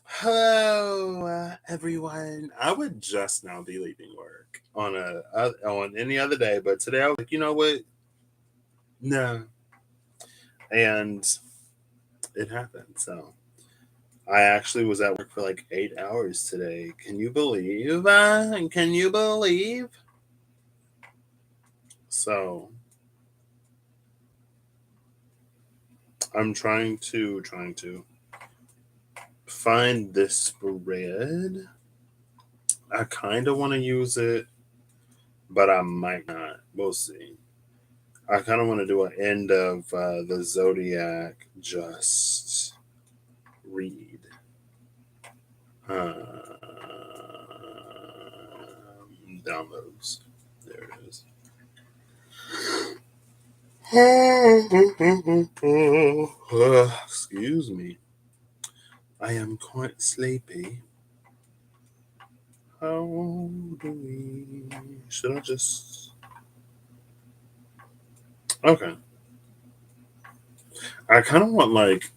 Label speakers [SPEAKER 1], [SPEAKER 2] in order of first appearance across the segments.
[SPEAKER 1] Hello, everyone. I would just now be leaving work on any other day, but today I was like, you know what? No, and it happened. So I actually was at work for like 8 hours today. Can you believe? Can you believe? So I'm trying to find this spread. I kind of want to use it, but I might not. We'll see. I kind of want to do an end of the Zodiac just read. Downloads. There it is. Excuse me. I am quite sleepy. How do we. Should I just. Okay. I kind of want like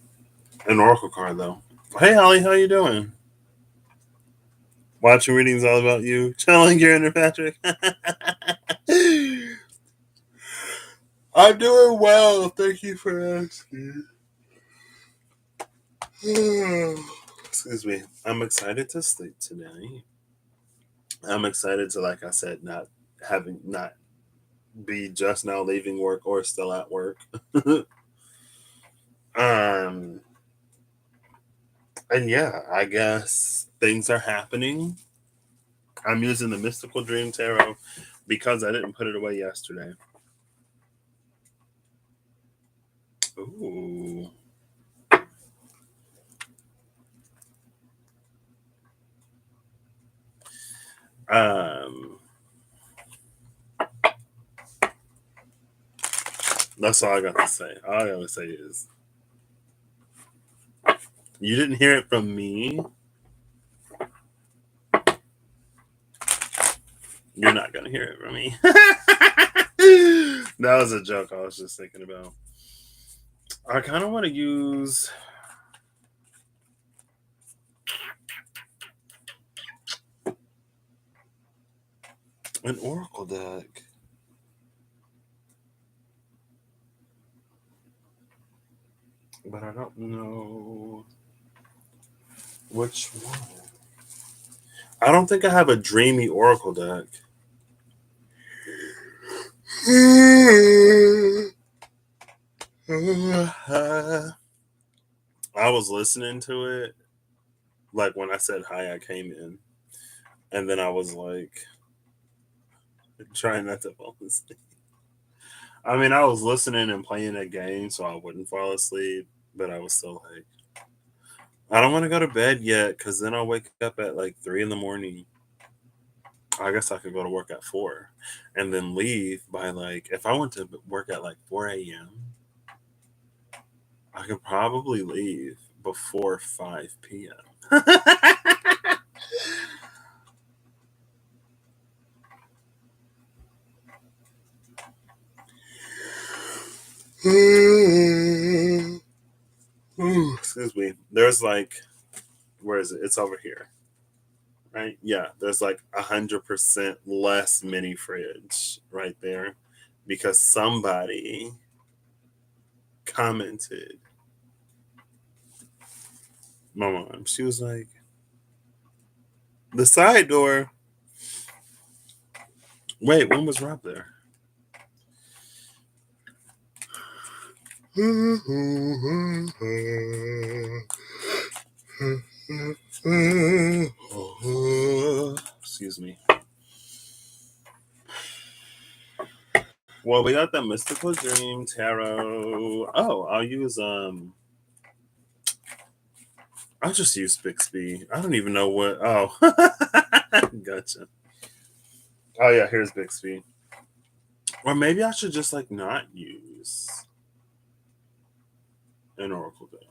[SPEAKER 1] an oracle card though. Hey Holly, how you doing? Watching readings all about you. Channeling your inner Patrick. I'm doing well. Thank you for asking. Excuse me. I'm excited to sleep tonight. I'm excited to, like I said, not be just now leaving work or still at work. um and yeah, I guess things are happening. I'm using the Mystical Dream Tarot because I didn't put it away yesterday. Ooh. That's all I got to say. All I gotta say is you didn't hear it from me. You're not gonna hear it from me. That was a joke I was just thinking about. I kind of want to use an oracle deck. But I don't know which one. I don't think I have a dreamy oracle deck. I was listening to it. Like when I said hi, I came in. And then I was like, trying not to fall asleep. I mean, I was listening and playing a game so I wouldn't fall asleep. But I was still like, I don't want to go to bed yet because then I'll wake up at like 3 in the morning. I guess I could go to work at 4 and then leave by like, if I went to work at like 4 a.m., I could probably leave before 5 p.m. Excuse me. There's like, where is it? It's over here. Right? Yeah, there's like 100% less mini fridge right there because somebody commented. My mom, she was like, the side door. Wait, when was Rob there? Excuse me. Well, we got the Mystical Dream Tarot. Oh, I'll just use Bixby. I don't even know what. Oh, gotcha. Oh yeah, here's Bixby. Or maybe I should just like not use an Oracle deck.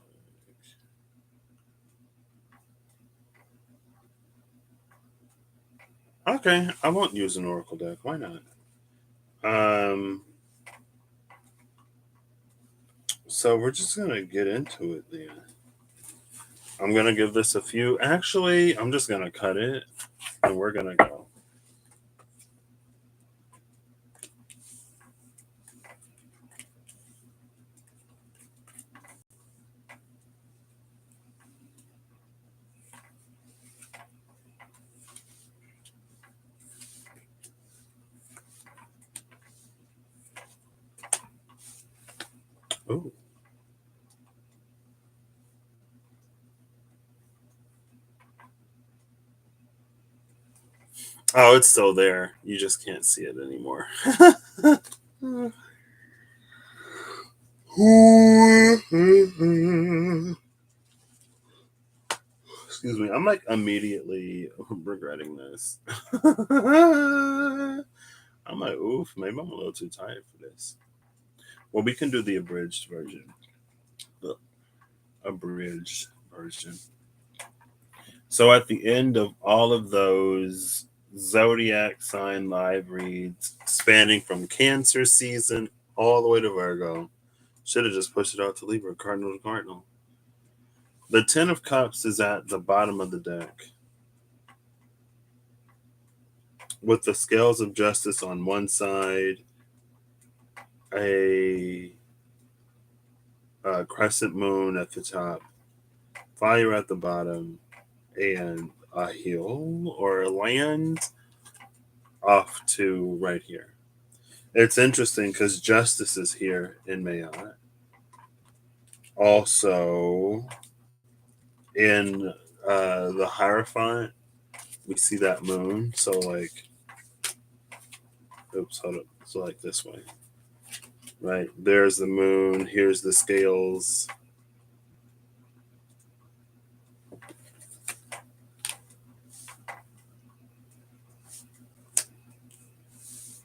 [SPEAKER 1] Okay, I won't use an Oracle deck. Why not? So we're just going to get into it then. I'm going to give this a few. Actually, I'm just going to cut it and we're going to go. Ooh. Oh, it's still there. You just can't see it anymore. Excuse me. I'm like immediately regretting this. I'm like, oof, maybe I'm a little too tired for this. Well, we can do the abridged version. The abridged version. So at the end of all of those zodiac sign live reads, spanning from Cancer season all the way to Virgo, should have just pushed it out to Libra, Cardinal to Cardinal. The Ten of Cups is at the bottom of the deck, with the scales of justice on one side, a crescent moon at the top, fire at the bottom, and a hill or a land off to right here. It's interesting because justice is here in Mayat. Also, in the Hierophant, we see that moon. So, like, oops, hold up. So, like this way, right? There's the moon. Here's the scales.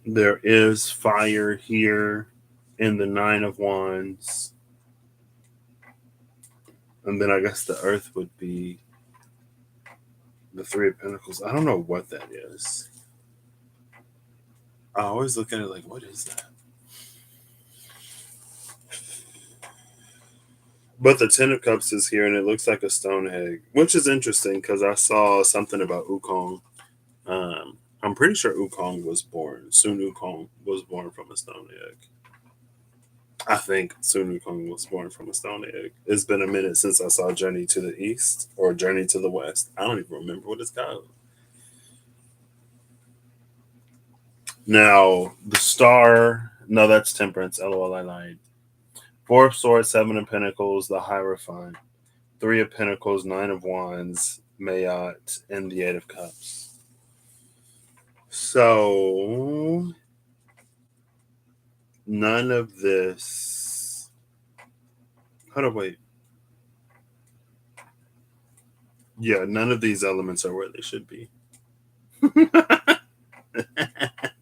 [SPEAKER 1] There is fire here in the Nine of Wands. And then I guess the Earth would be the Three of Pentacles. I don't know what that is. I always look at it like, what is that? But the Ten of Cups is here, and it looks like a stone egg, which is interesting because I saw something about Wukong. I'm pretty sure Wukong was born. Sun Wukong was born from a stone egg. I think Sun Wukong was born from a stone egg. It's been a minute since I saw Journey to the East or Journey to the West. I don't even remember what it's called. Now, the star, no, that's Temperance. LOL, I lied. Four of Swords, Seven of Pentacles, the Hierophant, Three of Pentacles, Nine of Wands, Mayat, and the Eight of Cups. So, none of this. Hold on, wait. Yeah, none of these elements are where they should be.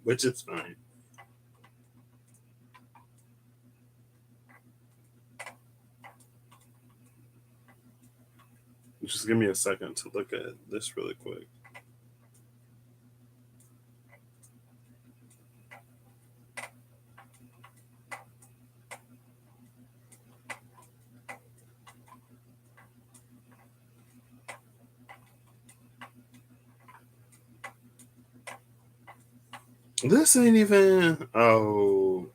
[SPEAKER 1] Which is fine. Just give me a second to look at this really quick. This ain't even. Oh.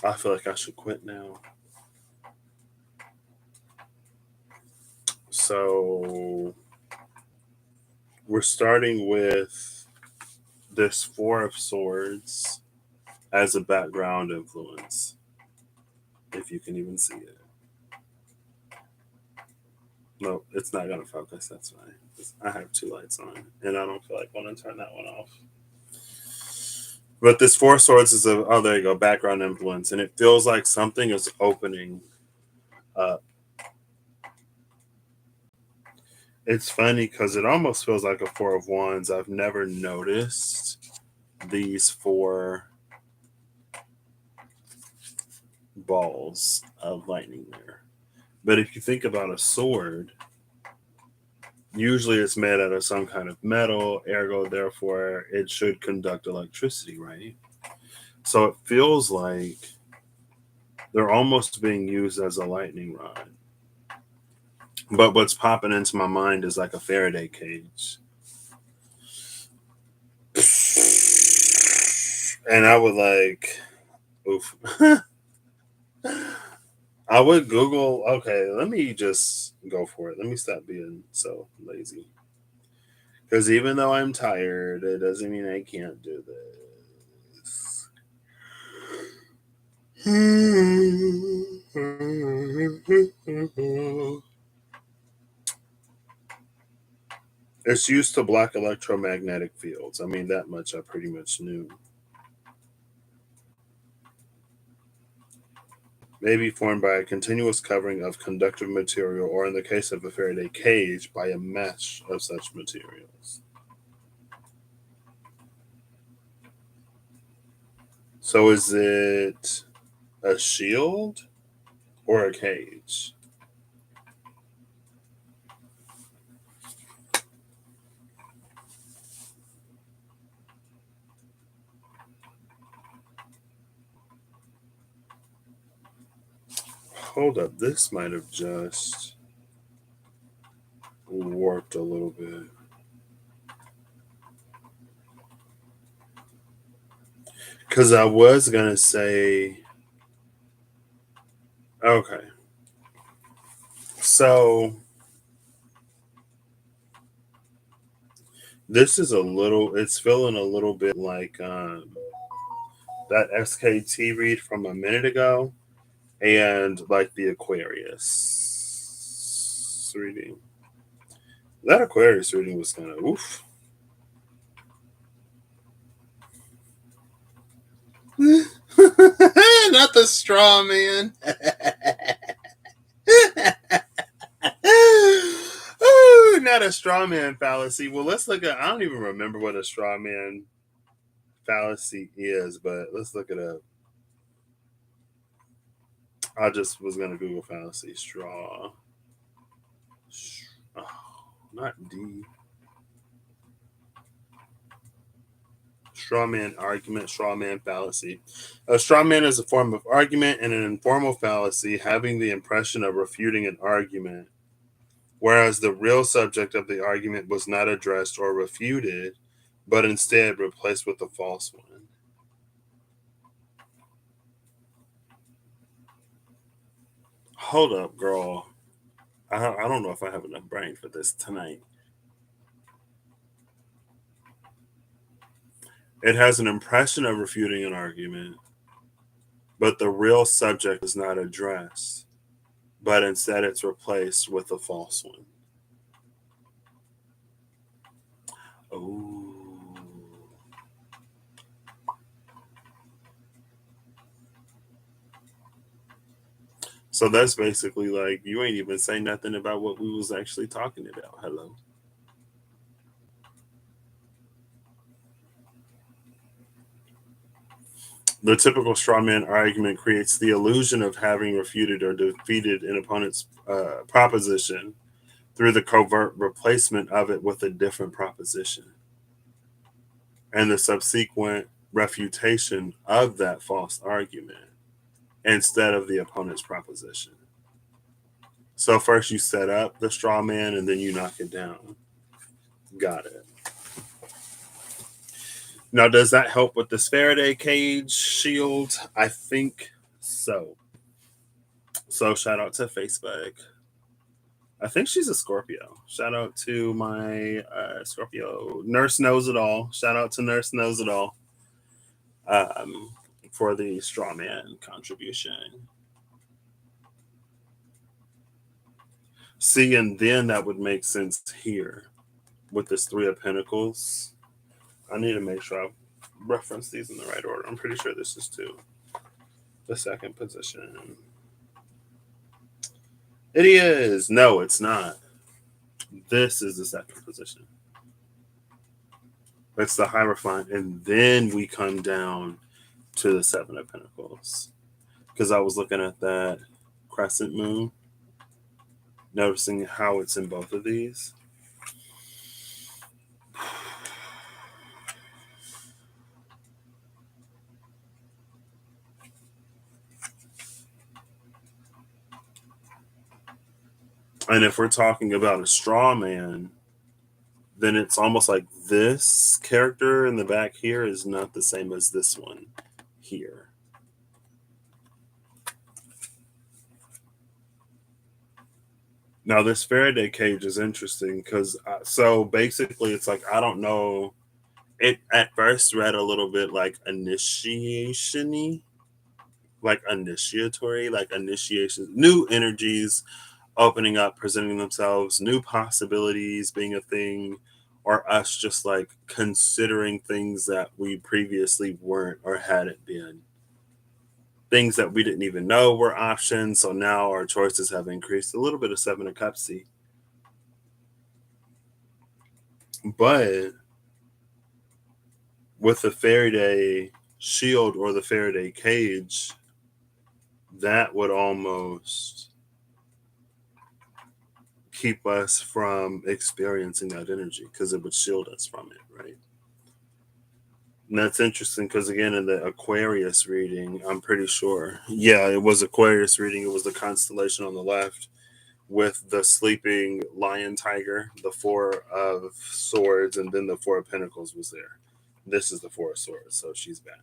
[SPEAKER 1] I feel like I should quit now. So we're starting with this Four of Swords as a background influence, if you can even see it. No, it's not going to focus. That's fine. I have two lights on, and I don't feel like want to turn that one off. But this Four of Swords is a, oh, there you go, background influence, and it feels like something is opening up. It's funny because it almost feels like a Four of Wands. I've never noticed these four balls of lightning there. But if you think about a sword, usually it's made out of some kind of metal, ergo, therefore, it should conduct electricity, right? So it feels like they're almost being used as a lightning rod. But what's popping into my mind is like a Faraday cage. And I would like, oof. I would Google, okay, let me just go for it. Let me stop being so lazy. Because even though I'm tired, it doesn't mean I can't do this. It's used to block electromagnetic fields. I mean, that much I pretty much knew. May be formed by a continuous covering of conductive material, or in the case of a Faraday cage, by a mesh of such materials. So is it a shield or a cage? Hold up, this might have just warped a little bit. Because I was going to say, okay. So this is it's feeling a little bit like that SKT read from a minute ago and like the Aquarius reading. That Aquarius reading was kind of oof. Not the straw man. Ooh, not a straw man fallacy. Well, let's look at. I don't even remember what a straw man fallacy is, but let's look it up. I just was gonna Google fallacy straw. Oh, not D. Straw man argument, straw man fallacy. A straw man is a form of argument and an informal fallacy having the impression of refuting an argument, whereas the real subject of the argument was not addressed or refuted, but instead replaced with a false one. Hold up, girl. I don't know if I have enough brain for this tonight. It has an impression of refuting an argument, but the real subject is not addressed, but instead it's replaced with a false one. Oh. So that's basically like you ain't even say nothing about what we was actually talking about. Hello. The typical strawman argument creates the illusion of having refuted or defeated an opponent's proposition through the covert replacement of it with a different proposition and the subsequent refutation of that false argument instead of the opponent's proposition. So first you set up the straw man and then you knock it down. Got it. Now, does that help with this Faraday cage shield? I think so. So shout out to Facebook. I think she's a Scorpio. Shout out to my Scorpio. Nurse Knows It All. Shout out to Nurse Knows It All for the straw man contribution. See, and then that would make sense here with this Three of Pentacles. I need to make sure I reference these in the right order. I'm pretty sure this is two. The second position. It is. No, it's not. This is the second position. It's the Hierophant. And then we come down to the Seven of Pentacles. Because I was looking at that crescent moon. noticing how it's in both of these. And if we're talking about a straw man, then it's almost like this character in the back here is not the same as this one here. Now, this Faraday cage is interesting because, so basically, it's like, I don't know. It at first read a little bit like initiation-y, like initiatory, like initiation, new energies opening up, presenting themselves, new possibilities being a thing, or us just like considering things that we previously weren't or hadn't been. Things that we didn't even know were options. So now our choices have increased. A little bit of Seven of Cups. But with the Faraday shield or the Faraday cage, that would almost keep us from experiencing that energy because it would shield us from it, right? And that's interesting because, again, in the Aquarius reading, I'm pretty sure, yeah, it was Aquarius reading. It was the constellation on the left with the sleeping lion tiger, the Four of Swords, and then the Four of Pentacles was there. This is the Four of Swords, so she's back.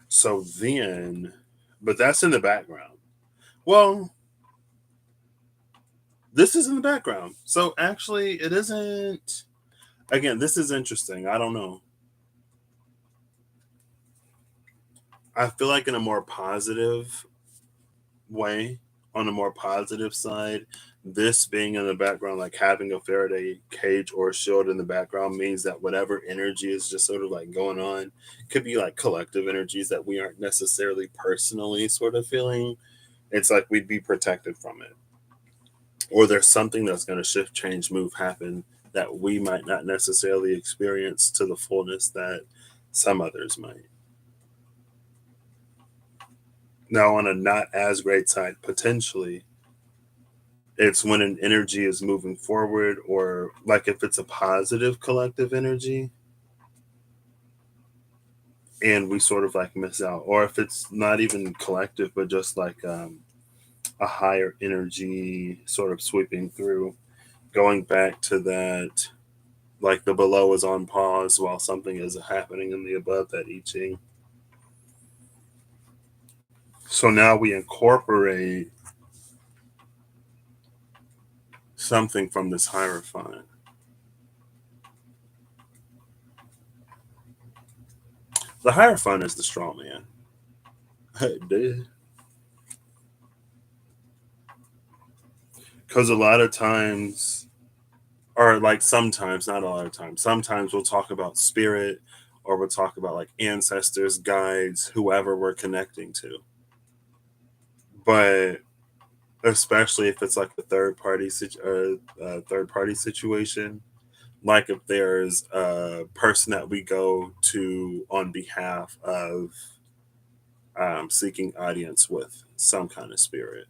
[SPEAKER 1] So then, but that's in the background. Well, this is in the background. So actually, it isn't. Again, this is interesting. I don't know. I feel like in a more positive way, on a more positive side, this being in the background, like having a Faraday cage or a shield in the background, means that whatever energy is just sort of like going on could be like collective energies that we aren't necessarily personally sort of feeling. It's like we'd be protected from it. Or there's something that's going to shift, change, move, happen that we might not necessarily experience to the fullness that some others might. Now, on a not as great side, potentially, it's when an energy is moving forward, or like if it's a positive collective energy and we sort of like miss out, or if it's not even collective, but just like a higher energy sort of sweeping through, going back to that, like the below is on pause while something is happening in the above, that I Ching. So now we incorporate something from this Hierophant. The Hierophant is the straw man. Because a lot of times, or like sometimes, not a lot of times, sometimes we'll talk about spirit, or we'll talk about like ancestors, guides, whoever we're connecting to. But especially if it's like a third party situation, like if there's a person that we go to on behalf of seeking audience with some kind of spirit,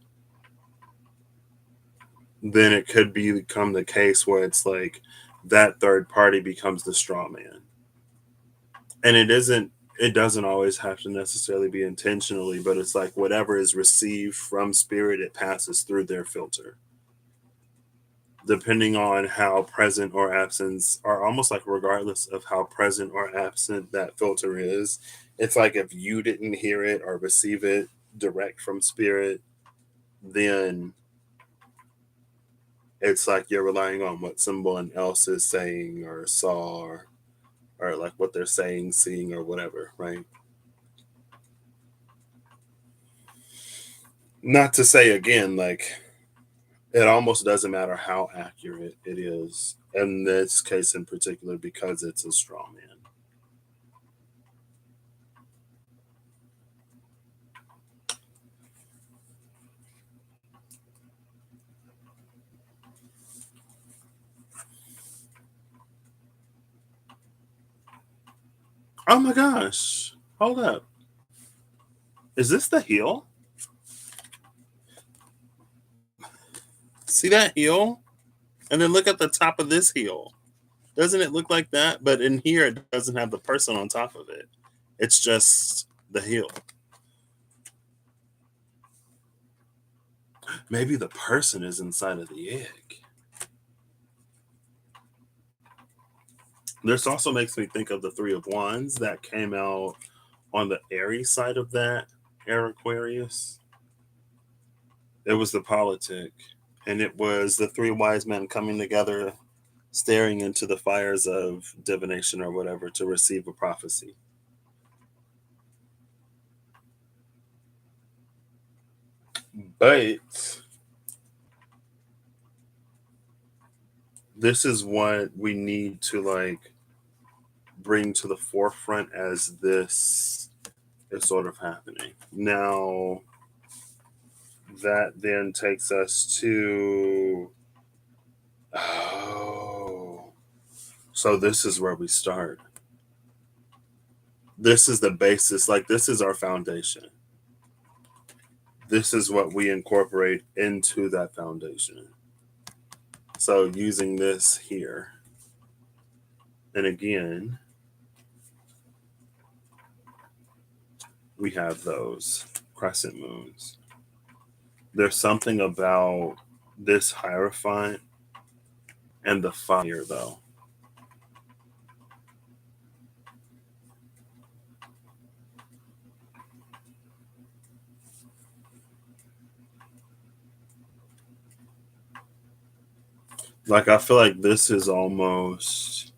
[SPEAKER 1] then it could become the case where it's like that third party becomes the straw man. And it doesn't always have to necessarily be intentionally, but it's like whatever is received from spirit, it passes through their filter. Depending on how present or absence, or almost like regardless of how present or absent that filter is, it's like if you didn't hear it or receive it direct from spirit, then it's like you're relying on what someone else is saying or saw, or like what they're saying, seeing, or whatever, right? Not to say again, like it almost doesn't matter how accurate it is in this case in particular because it's a straw man. Oh my gosh. Hold up. Is this the heel? See that heel? And then look at the top of this heel. Doesn't it look like that? But in here, it doesn't have the person on top of it. It's just the heel. Maybe the person is inside of the egg. This also makes me think of the Three of Wands that came out on the Aries side of that Air Aquarius. It was the politic, and it was the three wise men coming together, staring into the fires of divination or whatever to receive a prophecy. But this is what we need to like bring to the forefront as this is sort of happening. Now, that then takes us to, oh, so this is where we start. This is the basis, like this is our foundation. This is what we incorporate into that foundation. So using this here, and again, we have those crescent moons. There's something about this Hierophant and the fire, though. Like, I feel like this is almost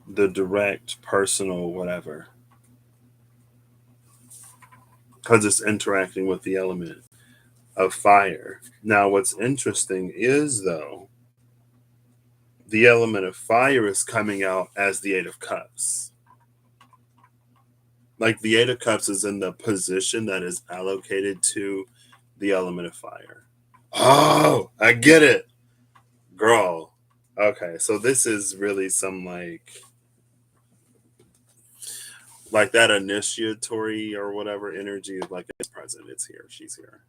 [SPEAKER 1] the direct, personal, whatever. Because it's interacting with the element of fire. Now, what's interesting is, though, the element of fire is coming out as the Eight of Cups. Like, the Eight of Cups is in the position that is allocated to the element of fire. Oh, I get it. Girl. Okay, so this is really some like that initiatory or whatever energy is like it's present. It's here. She's here.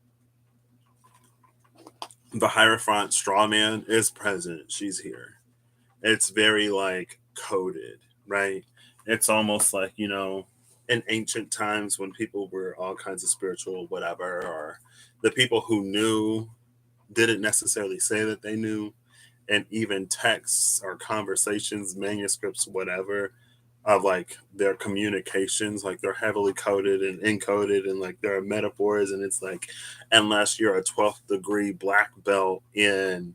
[SPEAKER 1] The Hierophant straw man is present. She's here. It's very like coded, right? It's almost like, you know, in ancient times when people were all kinds of spiritual, whatever, or the people who knew didn't necessarily say that they knew, and even texts or conversations, manuscripts, whatever, of like their communications, like they're heavily coded and encoded, and like there are metaphors, and it's like, unless you're a 12th degree black belt in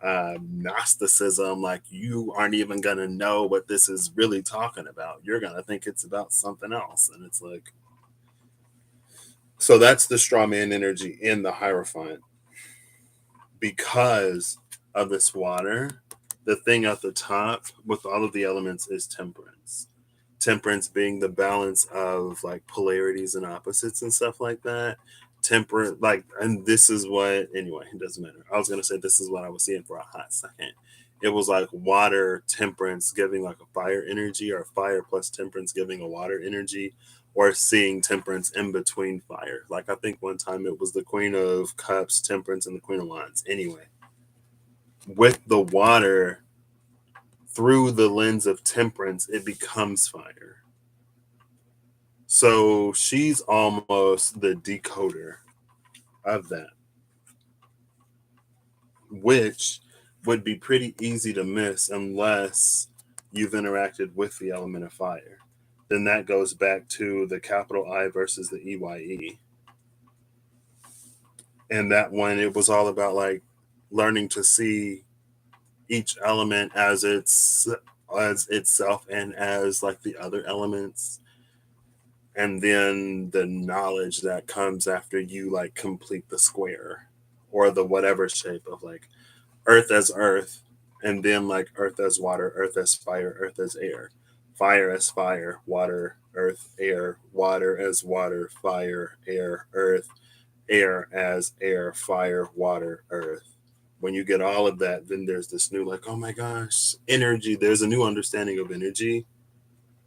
[SPEAKER 1] Gnosticism, like you aren't even gonna know what this is really talking about. You're gonna think it's about something else, and it's like, so that's the straw man energy in the Hierophant. Because of this water, the thing at the top with all of the elements is temperance. Temperance being the balance of like polarities and opposites and stuff like that. Temperate, like, and this is what, anyway, it doesn't matter. I was going to say this is what I was seeing for a hot second. It was like water, temperance giving like a fire energy, or fire plus temperance giving a water energy, or seeing temperance in between fire. Like, I think one time it was the Queen of Cups, temperance, and the Queen of Wands. Anyway, with the water, through the lens of temperance, it becomes fire. So she's almost the decoder of that, which would be pretty easy to miss unless you've interacted with the element of fire. Then that goes back to the capital I versus the EYE. And that one, it was all about like learning to see each element as itself and as like the other elements, and then the knowledge that comes after you like complete the square or the whatever shape of like earth as earth, and then like earth as water, earth as fire, earth as air, fire as fire, water, earth, air, water as water, fire, air, earth, air as air, fire, water, earth, when you get all of that, then there's this new, like, oh my gosh, energy. There's a new understanding of energy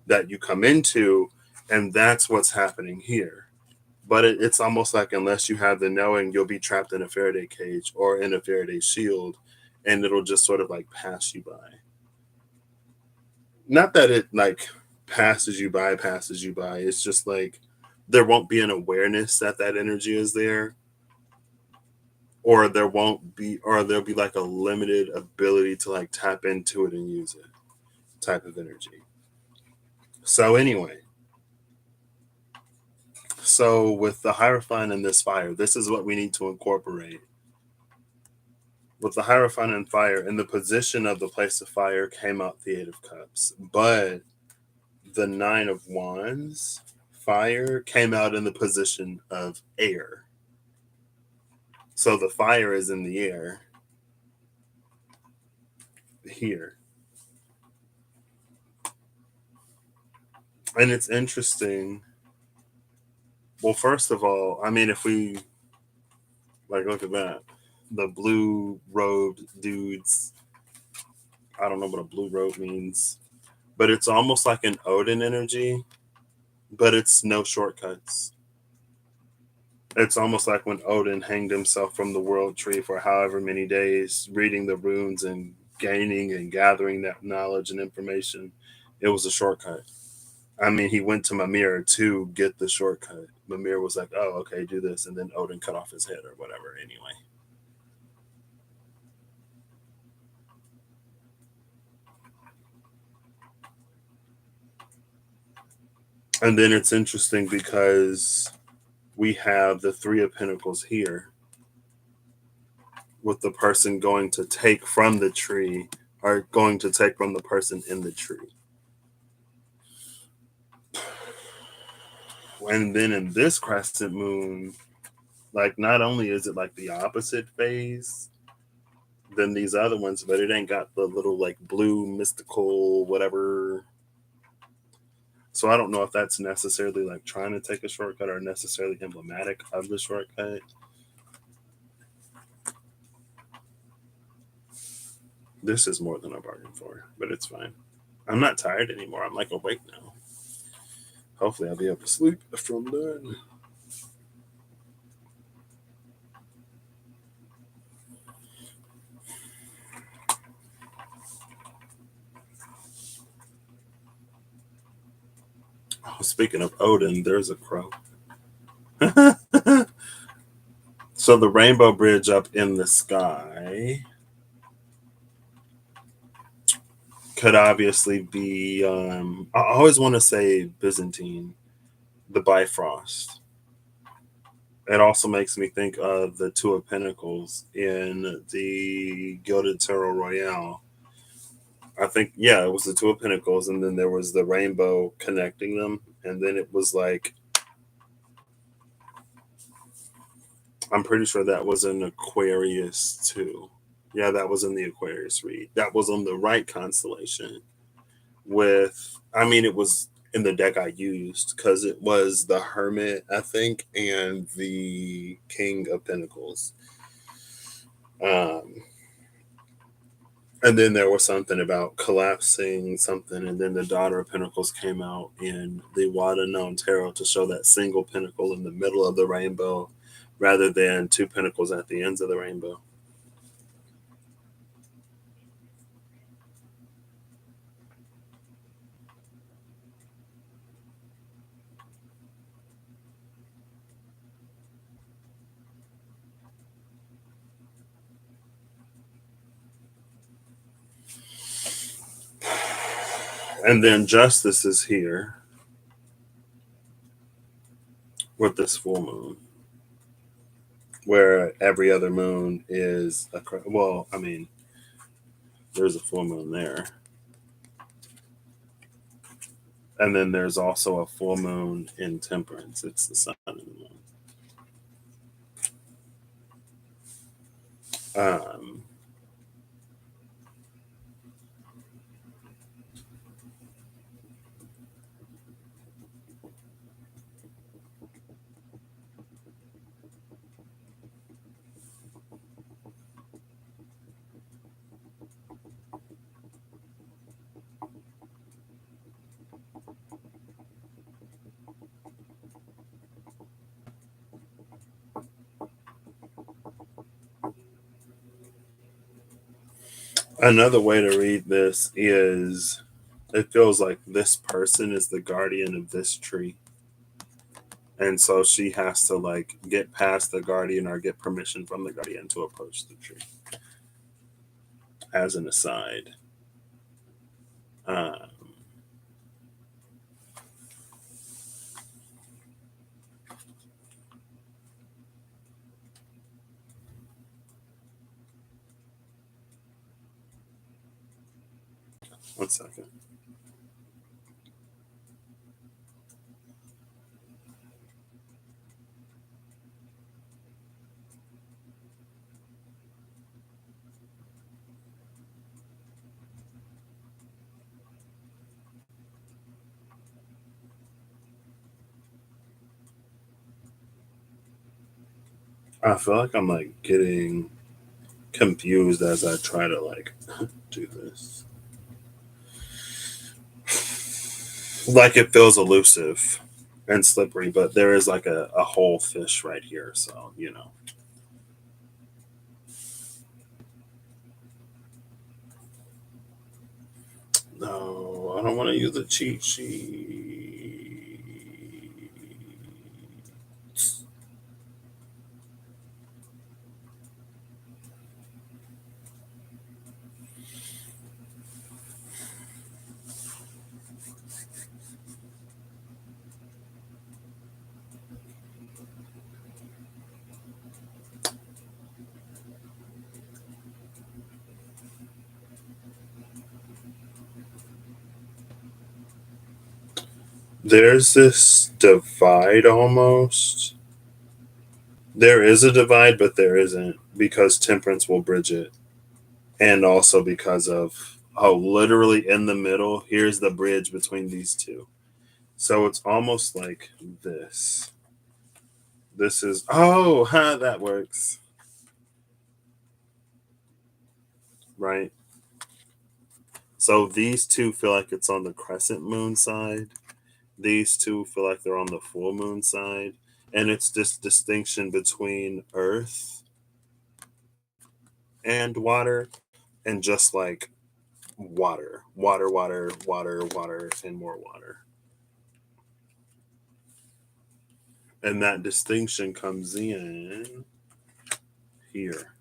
[SPEAKER 1] that you come into, and that's what's happening here. But it's almost like, unless you have the knowing, you'll be trapped in a Faraday cage or in a Faraday shield, and it'll just sort of like pass you by. Not that it like passes you by. It's just like there won't be an awareness that that energy is there, or there'll be like a limited ability to like tap into it and use it type of energy. So anyway, so with the Hierophant and this fire, this is what we need to incorporate. With the Hierophant and fire, in the position of the place of fire came out the Eight of Cups, but the Nine of Wands, fire, came out in the position of air. So the fire is in the air here. And it's interesting. Well, first of all, I mean, if we like look at that, the blue robed dudes. I don't know what a blue robe means, but it's almost like an Odin energy, but it's no shortcuts. It's almost like when Odin hanged himself from the world tree for however many days, reading the runes and gaining and gathering that knowledge and information. It was a shortcut. I mean, he went to Mimir to get the shortcut. Mimir was like, oh, okay, do this. And then Odin cut off his head or whatever, anyway. And then it's interesting because we have the Three of Pentacles here, with the person going to take from the tree, or going to take from the person in the tree. And then in this crescent moon, like, not only is it like the opposite phase than these other ones, but it ain't got the little like blue mystical whatever. So I don't know if that's necessarily like trying to take a shortcut or necessarily emblematic of the shortcut. This is more than I bargained for, but it's fine. I'm not tired anymore. I'm like awake now. Hopefully I'll be able to sleep after I'm done. Oh, speaking of Odin, there's a crow. So the rainbow bridge up in the sky could obviously be, I always want to say Byzantine, the Bifrost. It also makes me think of the Two of Pentacles in the Gilded Tarot Royale. I think, yeah, it was the Two of Pentacles, and then there was the rainbow connecting them, and then it was like, I'm pretty sure that was in Aquarius too. Yeah, that was in the Aquarius read. That was on the right constellation. With, I mean, it was in the deck I used because it was the Hermit, I think, and the King of Pentacles. Um, and then there was something about collapsing something, and then the Daughter of Pentacles came out in the Wada Known Tarot to show that single pentacle in the middle of the rainbow rather than two pentacles at the ends of the rainbow. And then Justice is here with this full moon, where every other moon is a, well, I mean, there's a full moon there. And then there's also a full moon in Temperance. It's the sun and the moon. Um, Another way to read this is it feels like this person is the guardian of this tree. And so she has to like get past the guardian or get permission from the guardian to approach the tree. As an aside. Um, 1 second. I feel like I'm like getting confused as I try to like do this. Like it feels elusive and slippery, but there is like a whole fish right here. So, you know. No, I don't want to use a cheat sheet. There's this divide almost. There is a divide, but there isn't because temperance will bridge it. And also because of, oh, literally in the middle, here's the bridge between these two. So it's almost like this. This is, oh, that works. Right. So these two feel like it's on the crescent moon side. These two feel like they're on the full moon side. And it's this distinction between earth and water, and just like water, water, water, water, water, and more water. And that distinction comes in here.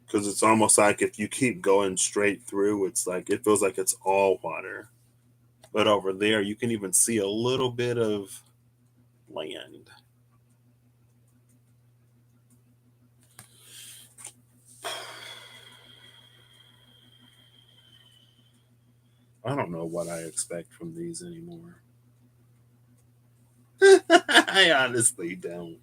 [SPEAKER 1] Because it's almost like if you keep going straight through, it's like it feels like it's all water. But over there, you can even see a little bit of land. I don't know what I expect from these anymore. I honestly don't.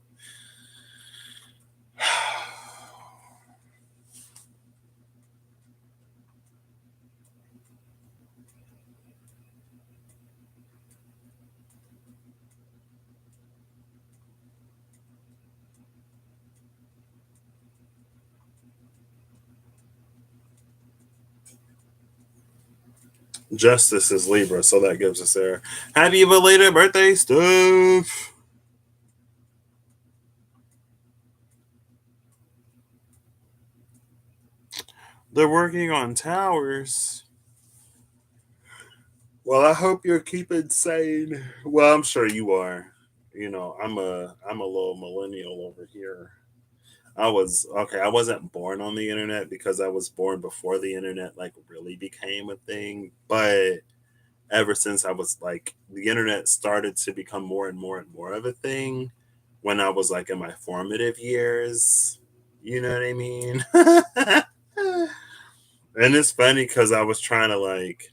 [SPEAKER 1] Justice is Libra, so that gives us there. Happy belated birthday, Steph. They're working on towers. Well, I hope you're keeping sane. Well, I'm sure you are. You know, I'm a little millennial over here. I was okay. I wasn't born on the internet because I was born before the internet like really became a thing. But ever since I was like the internet started to become more and more and more of a thing when I was like in my formative years. You know what I mean? And it's funny because I was trying to like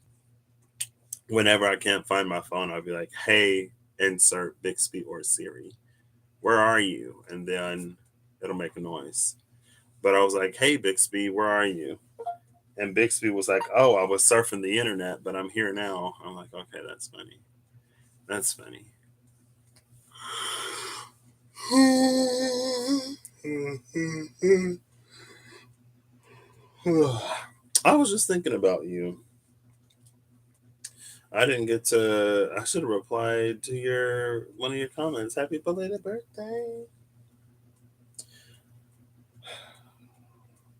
[SPEAKER 1] whenever I can't find my phone, I'll be like, "Hey, insert Bixby or Siri, where are you?" And then it'll make a noise. But I was like, "Hey, Bixby, where are you?" And Bixby was like, "Oh, I was surfing the internet, but I'm here now." I'm like, "Okay, that's funny. That's funny." I was just thinking about you. I didn't get to. I should have replied to your one of your comments. Happy belated birthday.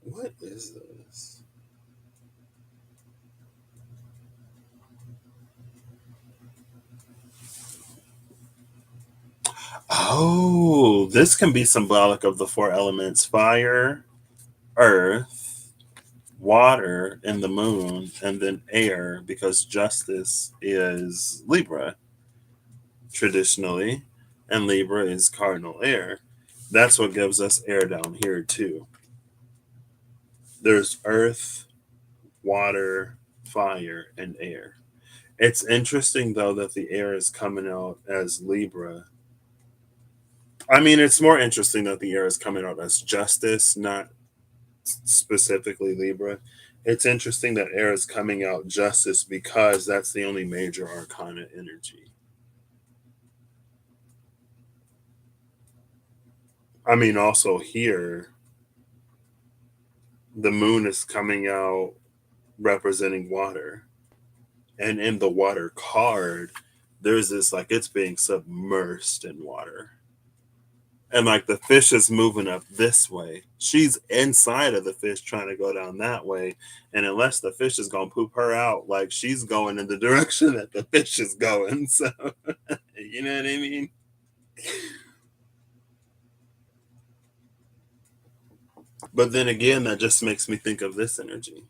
[SPEAKER 1] What is this? Oh, this can be symbolic of the four elements: fire, earth, water, and the moon, and then air, because justice is Libra traditionally, and Libra is cardinal air. That's what gives us air down here, too. There's earth, water, fire, and air. It's interesting, though, that the air is coming out as Libra. I mean, it's more interesting that the air is coming out as justice, not specifically Libra. It's interesting that air is coming out justice because that's the only major arcana energy. I mean, also here, the moon is coming out representing water. And in the water card, there's this like it's being submersed in water. And like the fish is moving up this way. She's inside of the fish trying to go down that way. And unless the fish is going to poop her out, like she's going in the direction that the fish is going. So, you know what I mean? But then again, that just makes me think of this energy.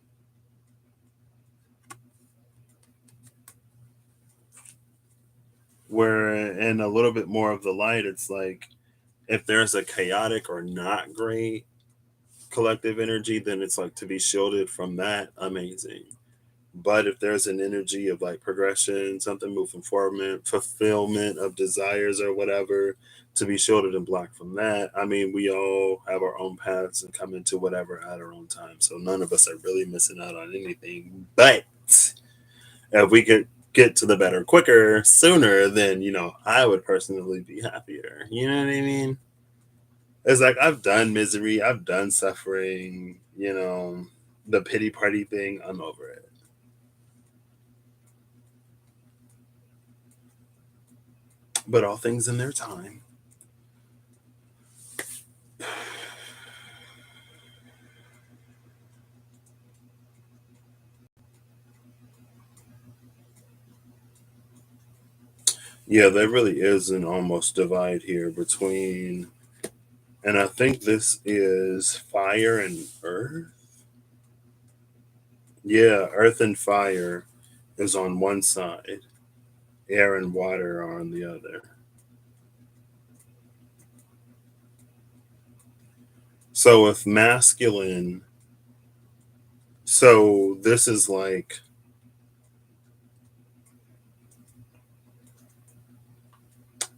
[SPEAKER 1] Where in a little bit more of the light, it's like if there's a chaotic or not great collective energy, then it's like to be shielded from that, amazing. But if there's an energy of like progression, something moving forward, fulfillment of desires or whatever, to be shielded and blocked from that. I mean, we all have our own paths and come into whatever at our own time. So none of us are really missing out on anything. But if we could get to the better quicker, sooner, then, I would personally be happier. You know what I mean? It's like I've done misery, I've done suffering, the pity party thing, I'm over it. But all things in their time. Yeah, there really is an almost divide here between, and I think this is fire and earth. Yeah, earth and fire is on one side, air and water are on the other. So if masculine, so this is like,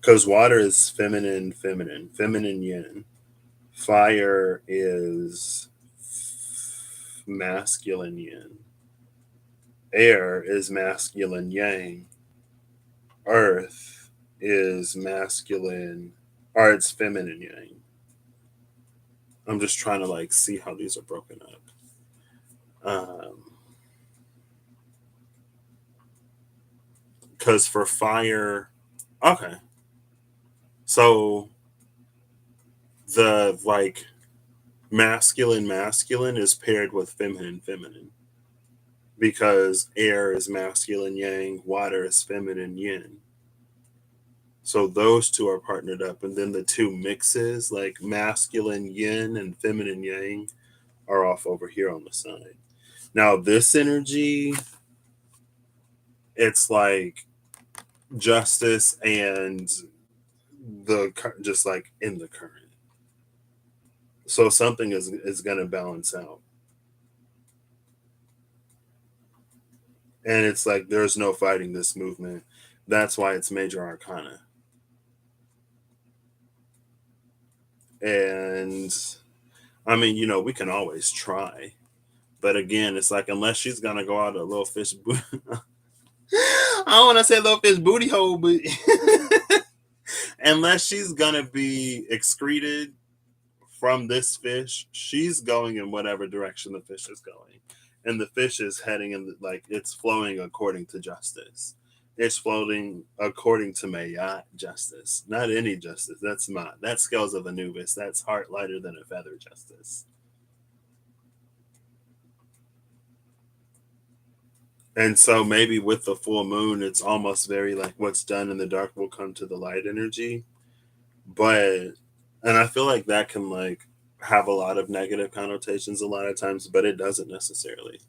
[SPEAKER 1] because water is feminine, feminine, feminine yin. Fire is masculine yin. Air is masculine yang. Earth is masculine, or it's feminine yang. I'm just trying to like see how these are broken up. Because for fire, okay. So the like masculine masculine is paired with feminine feminine because air is masculine yang, water is feminine yin. So those two are partnered up, and then the two mixes, like masculine yin and feminine yang, are off over here on the side. Now this energy, it's like justice and just like in the current. So something is going to balance out, and it's like there's no fighting this movement. That's why it's major arcana. And I mean, we can always try. But again, it's like unless she's gonna go out a little fish I don't want to say little fish booty hole, but unless she's gonna be excreted from this fish, she's going in whatever direction the fish is going, and the fish is heading in like it's flowing according to justice. It's floating according to Mayat justice, not any justice. That's scales of Anubis. That's heart lighter than a feather justice. And so maybe with the full moon, it's almost very like what's done in the dark will come to the light energy. But and I feel like that can like have a lot of negative connotations a lot of times, but it doesn't necessarily.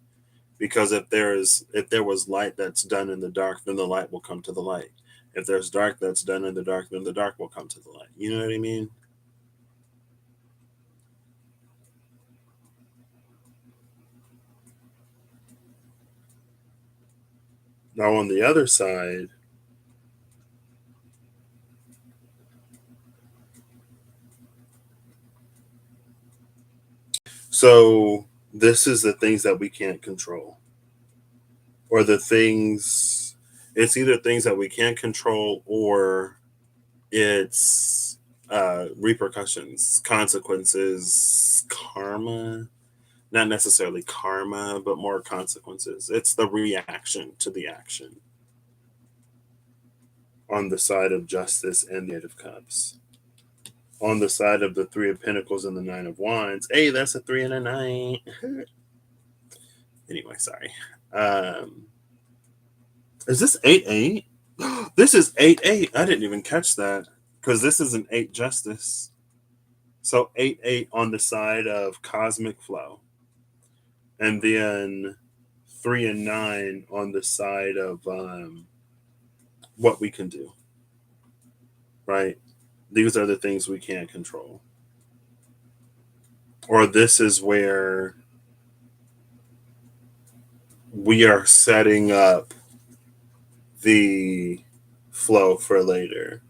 [SPEAKER 1] Because if there was light that's done in the dark, then the light will come to the light. If there's dark that's done in the dark, then the dark will come to the light. You know what I mean? Now on the other side, so this is the things that we can't control. Or the things it's either things that we can't control or it's repercussions, consequences, karma. Not necessarily karma, but more consequences. It's the reaction to the action on the side of justice and the Eight of Cups. On the side of the Three of Pentacles and the Nine of Wands. Hey, that's a 3 and a 9. Anyway, sorry. Um, is this 8-8? This is 8-8. I didn't even catch that because this is an 8 justice. So 8-8 on the side of cosmic flow. And then 3 and 9 on the side of what we can do. Right? These are the things we can't control. Or this is where we are setting up the flow for later.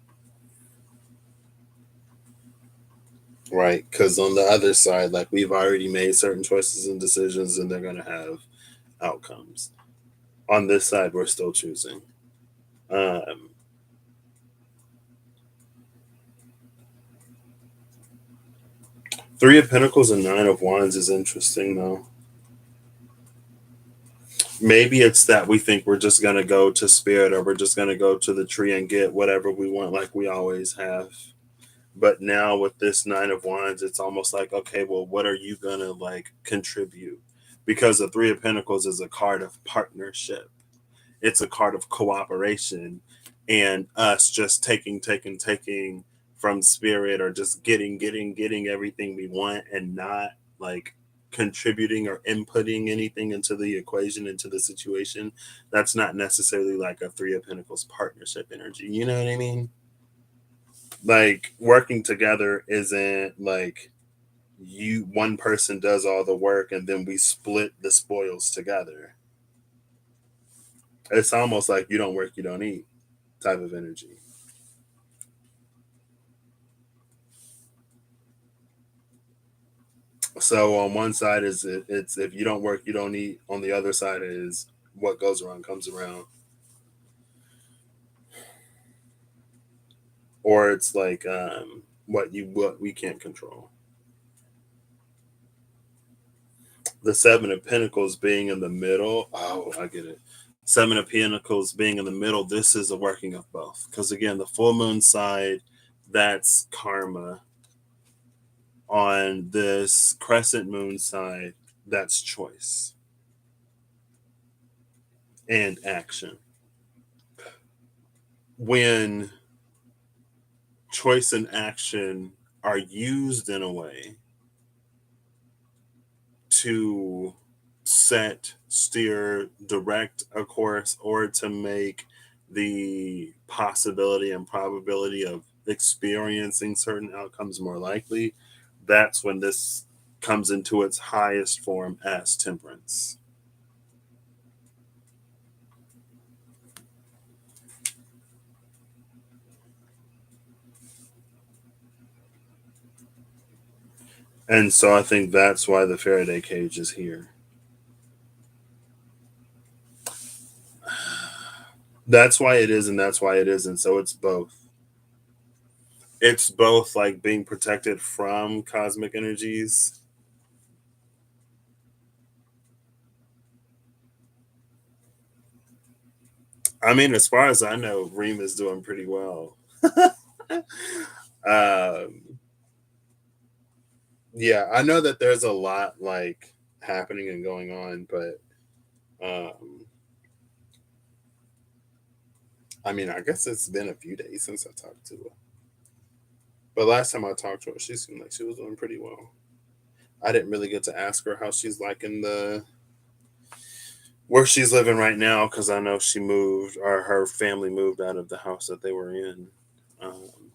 [SPEAKER 1] Right? Because on the other side, like we've already made certain choices and decisions, and they're going to have outcomes. On this side, we're still choosing. Um, Three of Pentacles and Nine of Wands is interesting, though. Maybe it's that we think we're just going to go to Spirit or we're just going to go to the tree and get whatever we want, like we always have. But now with this Nine of Wands, it's almost like, okay, well, what are you going to like contribute? Because the Three of Pentacles is a card of partnership, it's a card of cooperation, and us just taking from Spirit, or just getting everything we want and not like contributing or inputting anything into the equation, into the situation. That's not necessarily like a Three of Pentacles partnership energy. You know what I mean? Like working together isn't like you one person does all the work and then we split the spoils together. It's almost like you don't work, you don't eat type of energy. So on one side is it's if you don't work, you don't eat. On the other side is what goes around comes around. Or it's like what we can't control. The Seven of Pentacles being in the middle. Oh, I get it. Seven of Pentacles being in the middle. This is a working of both. Because again, the full moon side, that's karma. On this crescent moon side, that's choice and action. When choice and action are used in a way to set, steer, direct a course, or to make the possibility and probability of experiencing certain outcomes more likely, that's when this comes into its highest form as temperance. And so I think that's why the Faraday cage is here. That's why it is, and that's why it isn't. So it's both. It's both like being protected from cosmic energies. I mean, as far as I know, Reem is doing pretty well. um, yeah, I know that there's a lot like happening and going on, but I mean, I guess it's been a few days since I talked to her. But last time I talked to her, she seemed like she was doing pretty well. I didn't really get to ask her how she's liking the where she's living right now, because I know she moved, or her family moved out of the house that they were in. Um,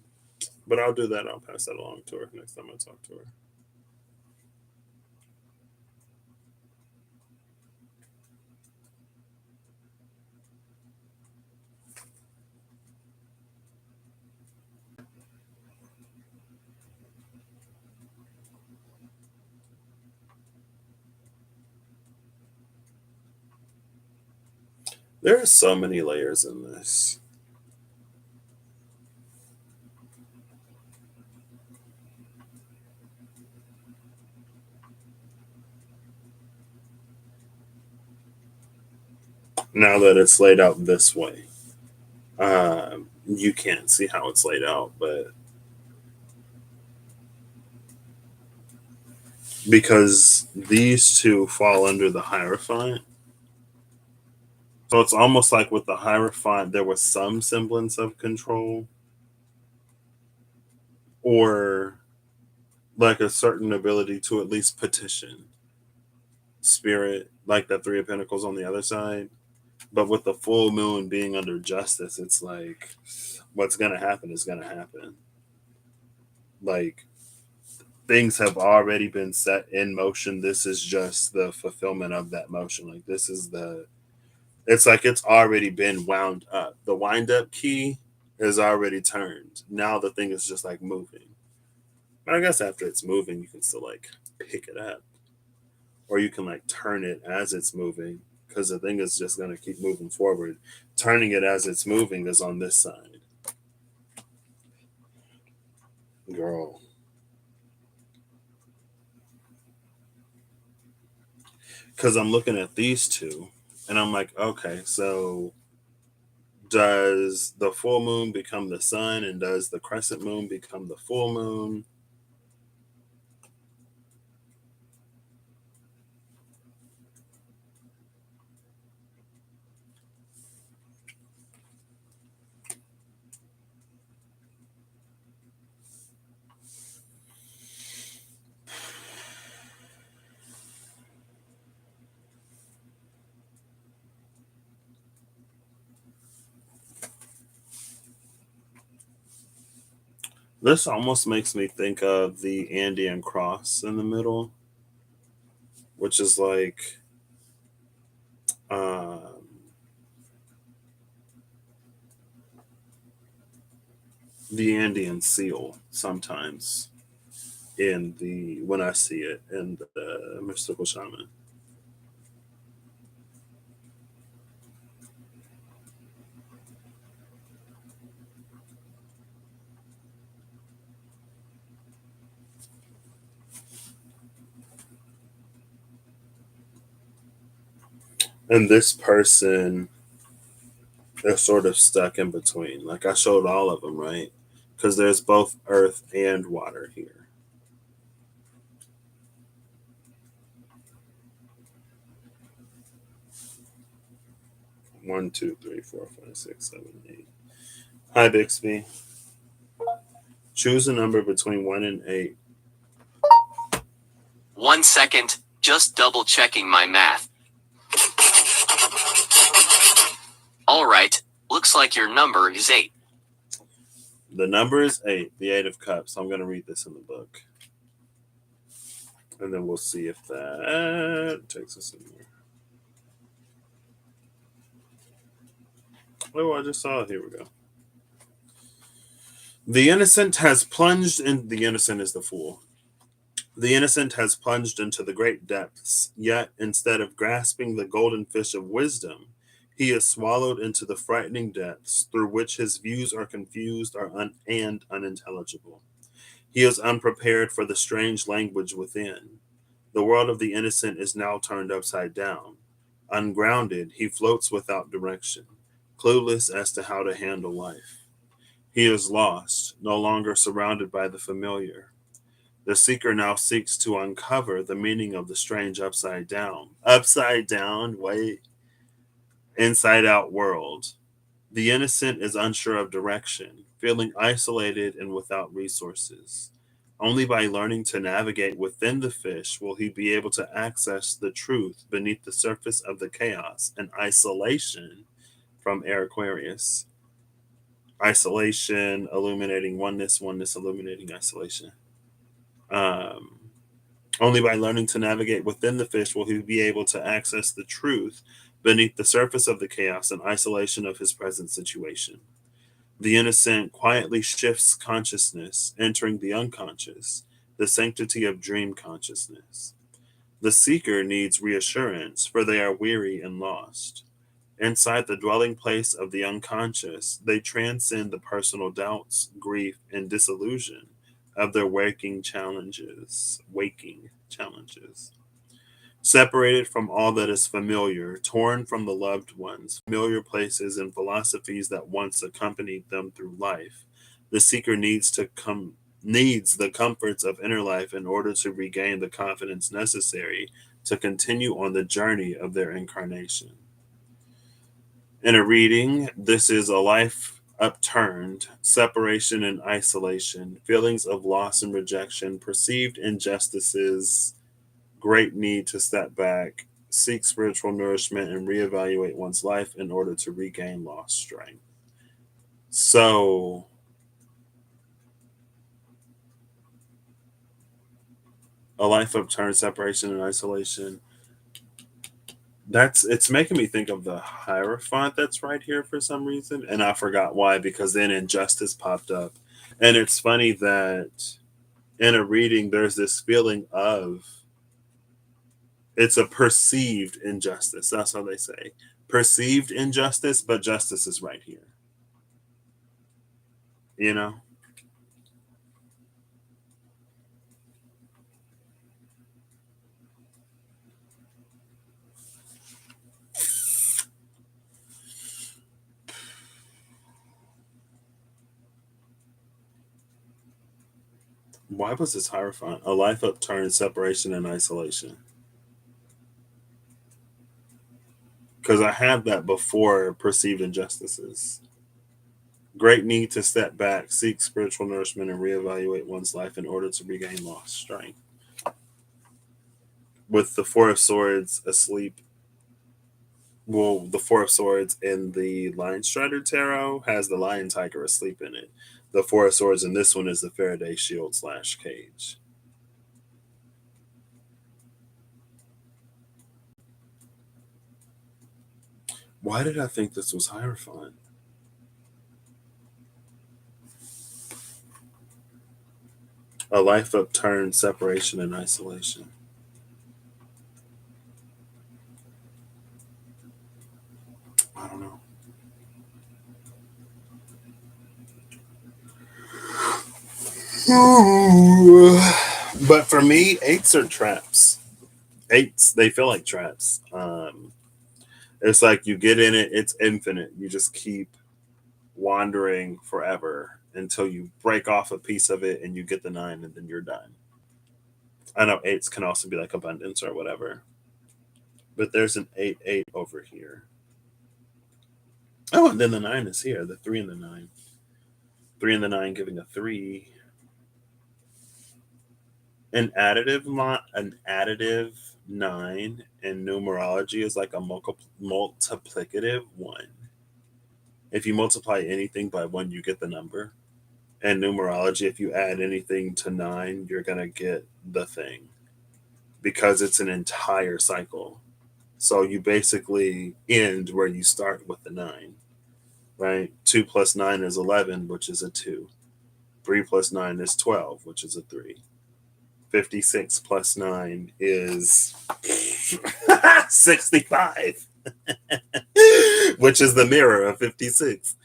[SPEAKER 1] but I'll do that. I'll pass that along to her next time I talk to her. There are so many layers in this. Now that it's laid out this way, you can't see how it's laid out, but because these two fall under the Hierophant, so it's almost like with the Hierophant, there was some semblance of control, or like a certain ability to at least petition spirit, like the Three of Pentacles on the other side. But with the full moon being under justice, it's like what's gonna happen is gonna happen. Like things have already been set in motion. This is just the fulfillment of that motion. Like this is the it's like it's already been wound up. The wind up key is already turned. Now the thing is just like moving. But I guess after it's moving, you can still like pick it up. Or you can like turn it as it's moving, because the thing is just going to keep moving forward. Turning it as it's moving is on this side. Girl. Because I'm looking at these two and I'm like, okay, so does the full moon become the sun, and does the crescent moon become the full moon? This almost makes me think of the Andean cross in the middle, which is like um, the Andean seal sometimes in the when I see it in the mystical shaman. And this person is sort of stuck in between. Like I showed all of them, right? Because there's both earth and water here. One, two, three, four, five, six, seven, eight. Hi, Bixby. Choose a number between 1 and 8.
[SPEAKER 2] 1 second, just double checking my math. Alright, looks like your number is 8.
[SPEAKER 1] The number is 8, the 8 of Cups. I'm going to read this in the book. And then we'll see if that takes us anywhere. Oh, I just saw it. Here we go. The innocent has plunged in. The innocent is the fool. The innocent has plunged into the great depths, yet instead of grasping the golden fish of wisdom, he is swallowed into the frightening depths through which his views are confused and unintelligible. He is unprepared for the strange language within. The world of the innocent is now turned upside down. Ungrounded, he floats without direction, clueless as to how to handle life. He is lost, no longer surrounded by the familiar. The seeker now seeks to uncover the meaning of the strange upside down. Upside down, wait, inside out world. The innocent is unsure of direction, feeling isolated and without resources. Only by learning to navigate within the fish will he be able to access the truth beneath the surface of the chaos and isolation from Air Aquarius. Isolation, illuminating oneness, oneness, illuminating isolation. Only by learning to navigate within the fish will he be able to access the truth beneath the surface of the chaos and isolation of his present situation. The innocent quietly shifts consciousness, entering the unconscious, the sanctity of dream consciousness. The seeker needs reassurance, for they are weary and lost. Inside the dwelling place of the unconscious, they transcend the personal doubts, grief, and disillusion of their waking challenges. Separated from all that is familiar, torn from the loved ones, familiar places and philosophies that once accompanied them through life, the seeker needs the comforts of inner life in order to regain the confidence necessary to continue on the journey of their incarnation. In a reading, this is a life upturned, separation and isolation, feelings of loss and rejection, perceived injustices, great need to step back, seek spiritual nourishment, and reevaluate one's life in order to regain lost strength. So, a life upturned, separation and isolation. It's making me think of the Hierophant that's right here for some reason, and I forgot why, because then injustice popped up. And it's funny that in a reading there's this feeling of it's a perceived injustice. That's how they say. Perceived injustice, but justice is right here. You know? Why was this Hierophant? A life upturned, separation and isolation. Because I had that before perceived injustices. Great need to step back, seek spiritual nourishment, and reevaluate one's life in order to regain lost strength. With the Four of Swords asleep, well, the Four of Swords in the Lion Strider Tarot has the Lion Tiger asleep in it. The Four of Swords in this one is the Faraday Shield / Cage. Why did I think this was Hierophant? A life upturned, separation and isolation. I don't know. But for me, eights are traps. Eights, they feel like traps. It's like you get in it, it's infinite. You just keep wandering forever until you break off a piece of it and you get the 9 and then you're done. I know eights can also be like abundance or whatever. But there's an 8 over here. Oh, and then the 9 is here. The 3 and the 9. 3 and the 9 giving a 3. An additive 9 in numerology is like a multiplicative 1. If you multiply anything by 1, you get the number. And numerology, if you add anything to 9, you're going to get the thing because it's an entire cycle. So you basically end where you start with the 9, right? 2 plus 9 is 11, which is a 2. 3 plus 9 is 12, which is a 3. 56 plus 9 is 65, which is the mirror of 56.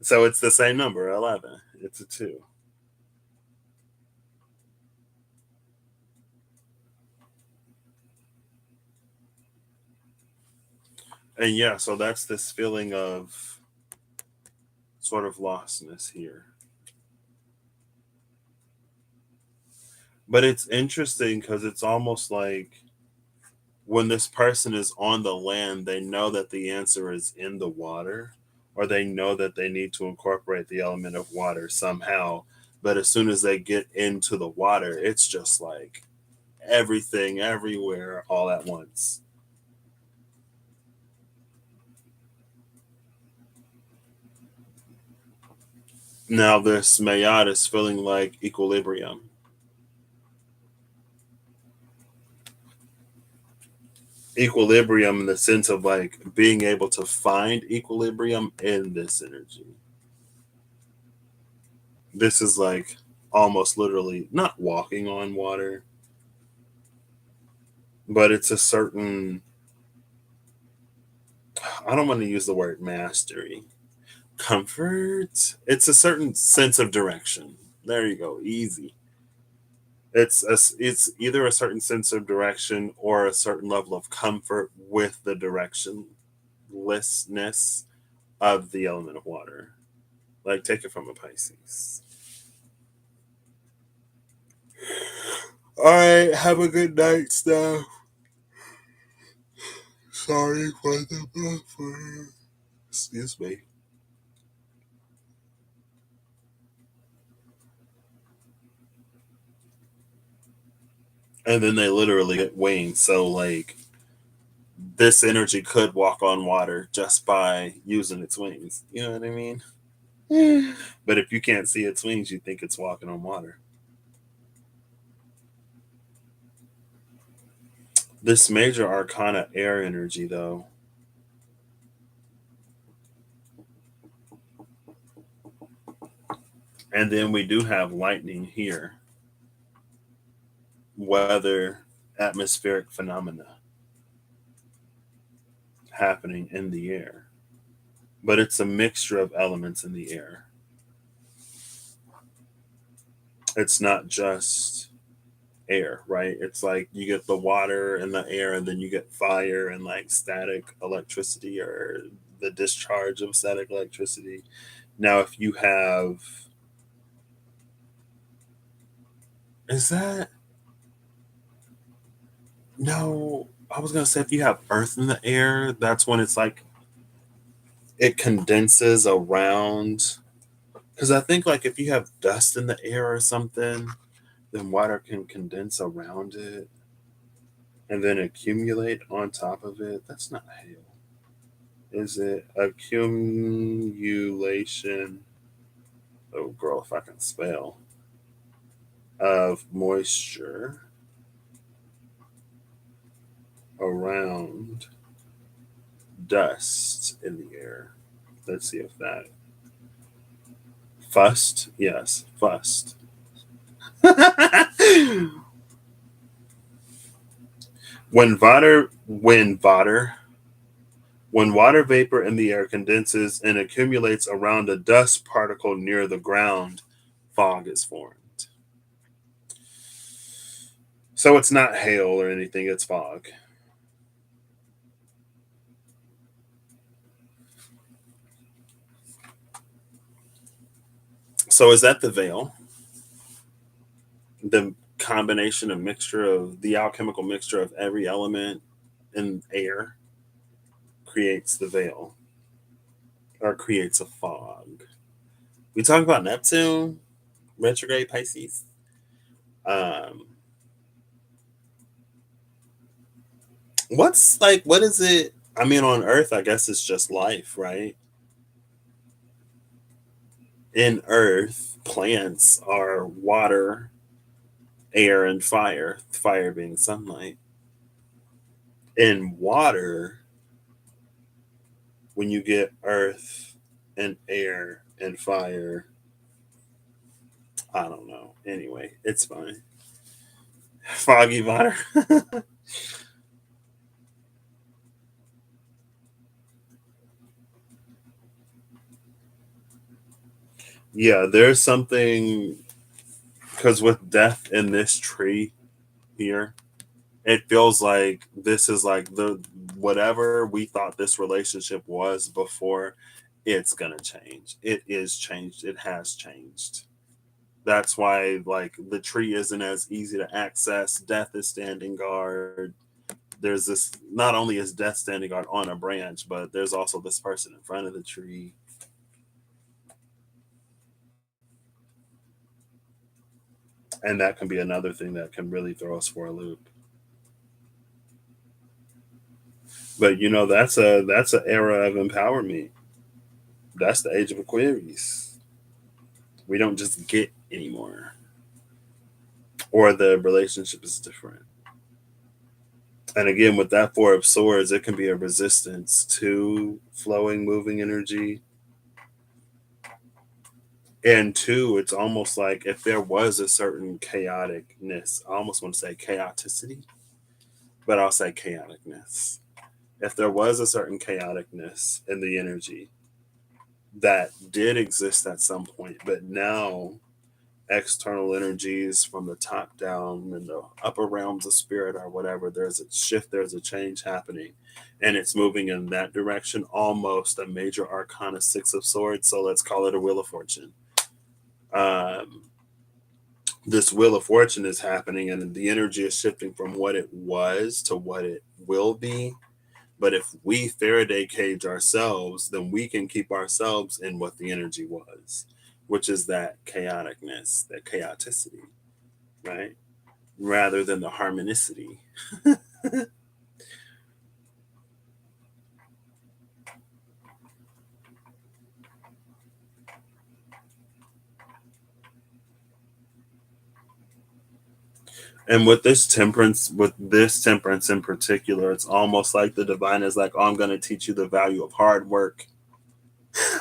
[SPEAKER 1] So it's the same number, 11. It's a 2. And yeah, so that's this feeling of sort of lostness here. But it's interesting because it's almost like when this person is on the land, they know that the answer is in the water, or they know that they need to incorporate the element of water somehow. But as soon as they get into the water, it's just like everything, everywhere, all at once. Now, this Mayat is feeling like equilibrium. Equilibrium in the sense of like being able to find equilibrium in this energy. This is like almost literally not walking on water, but it's a certain, I don't want to use the word mastery, comfort. It's a certain sense of direction. There you go, easy. It's either a certain sense of direction or a certain level of comfort with the directionlessness of the element of water. Like, take it from a Pisces. All right, have a good night, Steph. Sorry for the buffer. Excuse me. And then they literally get wings. So, like, this energy could walk on water just by using its wings. You know what I mean? But if you can't see its wings, you think it's walking on water. This major arcana air energy, though, and then we do have lightning here, weather, atmospheric phenomena happening in the air. But it's a mixture of elements in the air. It's not just air, right? It's like you get the water and the air, and then you get fire and like static electricity or the discharge of static electricity. Now, if you have, is that, no, I was going to say if you have earth in the air, that's when it's like it condenses around. Because I think like if you have dust in the air or something, then water can condense around it and then accumulate on top of it. That's not hail. Is it accumulation? Oh, girl, if I can spell. Of moisture around dust in the air. Let's see if that. Fust? Yes, fust. When water vapor in the air condenses and accumulates around a dust particle near the ground, fog is formed. So it's not hail or anything, it's fog. So is that the veil? The combination of mixture of the alchemical mixture of every element in air creates the veil or creates a fog. We talk about Neptune, retrograde Pisces. Um, what's like, what is it? I mean, on Earth, I guess it's just life, right? In Earth, plants are water, air, and fire. Fire being sunlight. In water, when you get earth and air and fire, I don't know. Anyway, it's fine. Foggy water. Yeah, there's something because with death in this tree here, it feels like this is like the whatever we thought this relationship was before, it's gonna change. It is changed. It has changed. That's why like the tree isn't as easy to access. Death is standing guard. there's this, not only is death standing on a branch, but there's also this person in front of the tree. And that can be another thing that can really throw us for a loop. But that's an era of empowerment. That's the age of Aquarius. We don't just get anymore, or the relationship is different. And again, with that Four of Swords, it can be a resistance to flowing, moving energy. And two, it's almost like if there was a certain chaoticness, I almost want to say chaoticity, but I'll say chaoticness. If there was a certain chaoticness in the energy that did exist at some point, but now external energies from the top down in the upper realms of spirit or whatever, there's a shift, there's a change happening, and it's moving in that direction, almost a major arcana Six of Swords. So let's call it a Wheel of Fortune. This Wheel of Fortune is happening, and the energy is shifting from what it was to what it will be. But if we Faraday cage ourselves, then we can keep ourselves in what the energy was, which is that chaoticness, that chaoticity, right? Rather than the harmonicity. And with this temperance in particular, it's almost like the divine is like, oh, I'm going to teach you the value of hard work.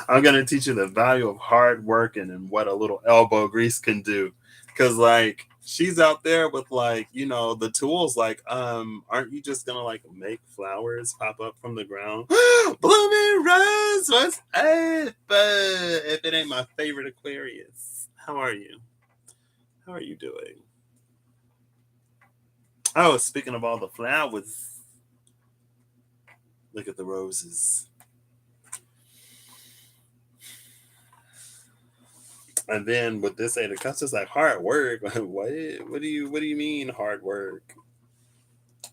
[SPEAKER 1] I'm going to teach you the value of hard work and what a little elbow grease can do. Because, like, she's out there with, like, the tools, like, aren't you just going to, like, make flowers pop up from the ground? Blooming rose, what's up? If it ain't my favorite Aquarius. How are you? How are you doing? Oh, speaking of all the flowers, look at the roses. And then with this Eight of Cups, it's like hard work. What? What do you mean hard work?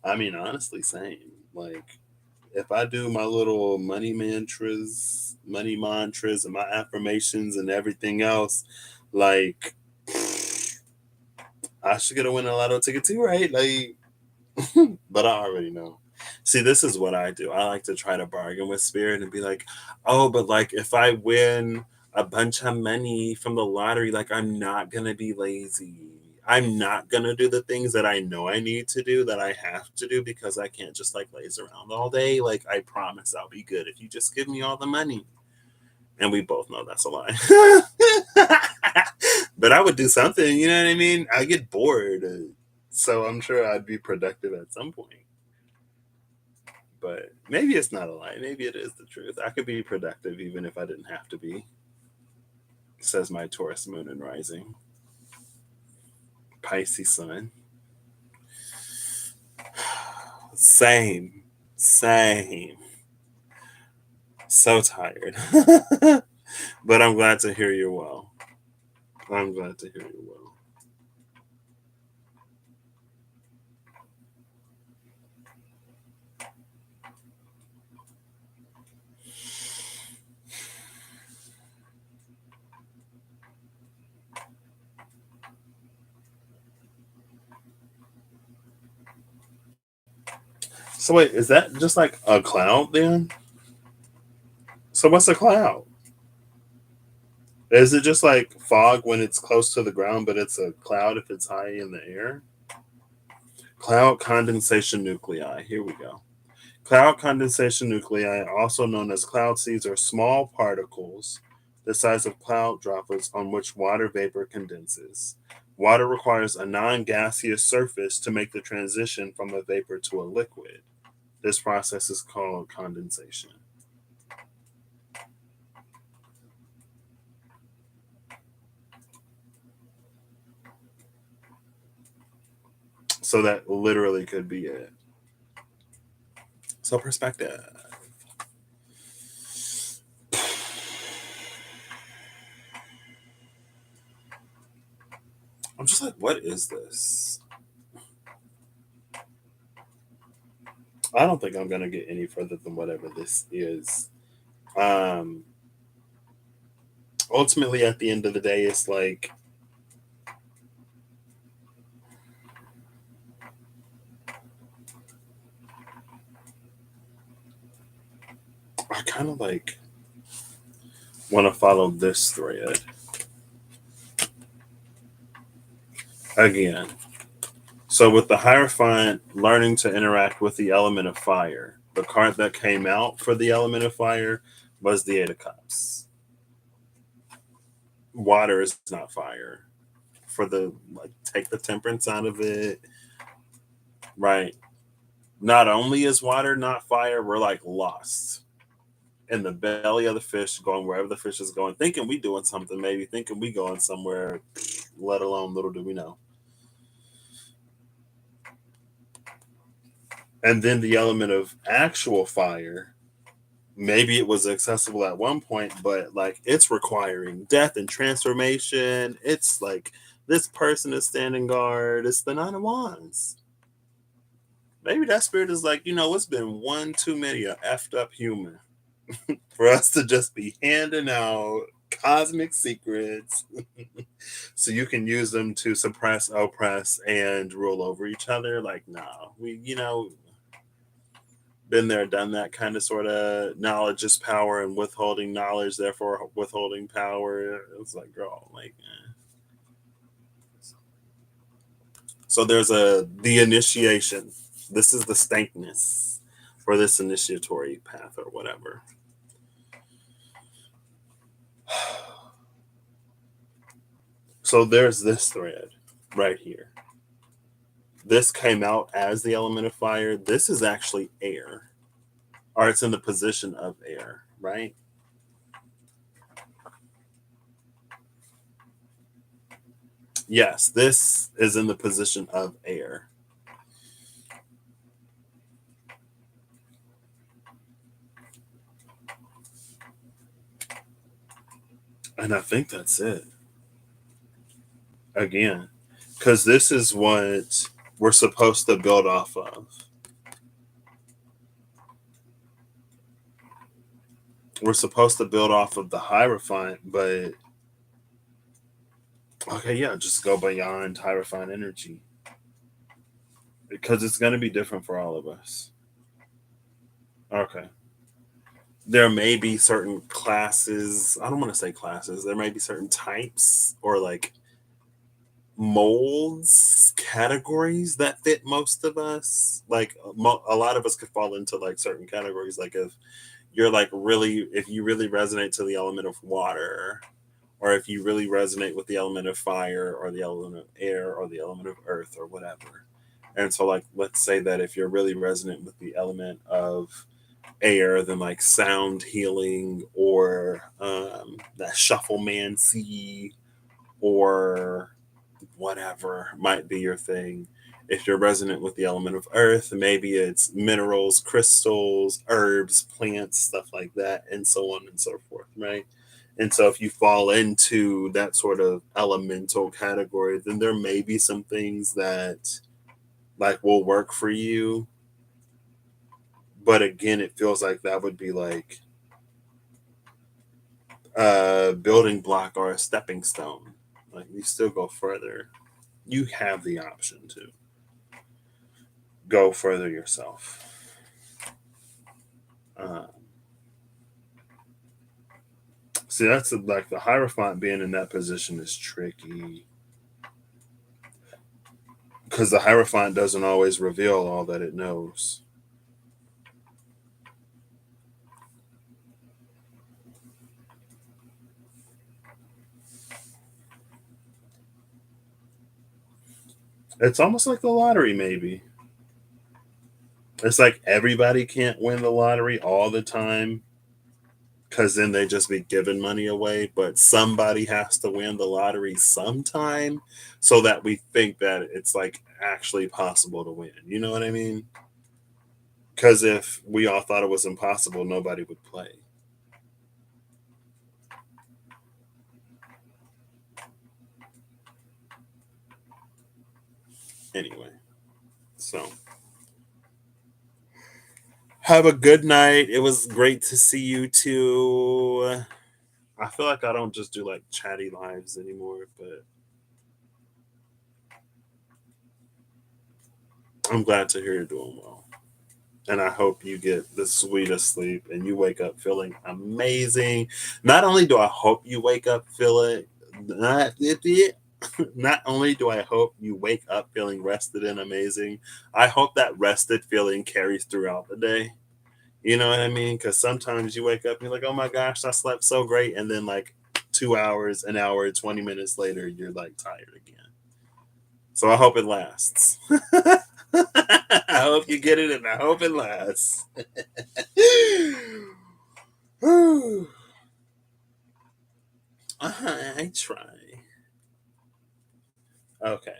[SPEAKER 1] I mean, honestly, same. Like, if I do my little money mantras, and my affirmations and everything else, like, I should get a winning lotto ticket too, right? Like, but I already know. See, this is what I do. I like to try to bargain with spirit and be like, oh, but like if I win a bunch of money from the lottery, like I'm not going to be lazy. I'm not going to do the things that I know I need to do, that I have to do, because I can't just like laze around all day. Like, I promise I'll be good if you just give me all the money. And we both know that's a lie. But I would do something, you know what I mean? I get bored. So I'm sure I'd be productive at some point. But maybe it's not a lie. Maybe it is the truth. I could be productive even if I didn't have to be, says my Taurus moon and rising. Pisces sun. Same. So tired. But I'm glad to hear you're well. I'm glad to hear you're well. So wait, is that just like a cloud then? So what's a cloud? Is it just like fog when it's close to the ground, but it's a cloud if it's high in the air? Cloud condensation nuclei. Here we go. Cloud condensation nuclei, also known as cloud seeds, are small particles the size of cloud droplets on which water vapor condenses. Water requires a non-gaseous surface to make the transition from a vapor to a liquid. This process is called condensation. So that literally could be it. So perspective. I'm just like, what is this? I don't think I'm going to get any further than whatever this is. Ultimately, at the end of the day, it's like, I kind of like want to follow this thread again. So with the Hierophant learning to interact with the element of fire, the card that came out for the element of fire was the Eight of Cups. Water is not fire. For the, like, take the temperance out of it, right? Not only is water not fire, we're like lost in the belly of the fish, going wherever the fish is going, thinking we doing something, maybe thinking we going somewhere, let alone little do we know. And then the element of actual fire, maybe it was accessible at one point, but like it's requiring death and transformation. It's like this person is standing guard. It's the Nine of Wands. Maybe that spirit is like, it's been one too many a effed up human for us to just be handing out cosmic secrets so you can use them to suppress, oppress, and rule over each other. Like, no, we, been there, done that kind of sort of knowledge is power and withholding knowledge, therefore withholding power. It's like, girl, like, So there's the initiation. This is the stankness for this initiatory path or whatever. So there's this thread right here. This came out as the element of fire. This is actually air, or it's in the position of air, right? Yes, this is in the position of air. And I think that's it. Again, because this is what we're supposed to build off of. We're supposed to build off of the Hierophant, but okay, yeah, just go beyond Hierophant energy. Because it's going to be different for all of us. Okay. There may be certain classes, I don't want to say classes, there may be certain types or like molds, categories that fit most of us. Like a lot of us could fall into like certain categories. Like if you're like really, if you really resonate to the element of water, or if you really resonate with the element of fire or the element of air or the element of earth or whatever. And so, like, let's say that if you're really resonant with the element of air, then like sound healing or that shufflemancy or whatever might be your thing. If you're resonant with the element of earth, maybe it's minerals, crystals, herbs, plants, stuff like that, and so on and so forth, right? And so if you fall into that sort of elemental category, then there may be some things that like will work for you. But again, it feels like that would be like a building block or a stepping stone. Like you still go further. You have the option to go further yourself. Um, See, that's like the Hierophant being in that position is tricky because the Hierophant doesn't always reveal all that it knows. It's almost like the lottery, maybe. It's like everybody can't win the lottery all the time because then they just be giving money away, but somebody has to win the lottery sometime so that we think that it's like actually possible to win. You know what I mean? Because if we all thought it was impossible, nobody would play. Anyway, so Have a good night. It was great to see you too. I feel like I don't just do like chatty lives anymore, but I'm glad to hear you're doing well. And I hope you get the sweetest sleep and you wake up feeling amazing. Not only do I hope you wake up feeling not, not only do I hope you wake up feeling rested and amazing, I hope that rested feeling carries throughout the day. You know what I mean? Because sometimes you wake up and you're like, oh my gosh, I slept so great. And then, like, 2 hours, an hour, 20 minutes later, you're like tired again. So I hope it lasts. I hope you get it and I hope it lasts. I try. Okay.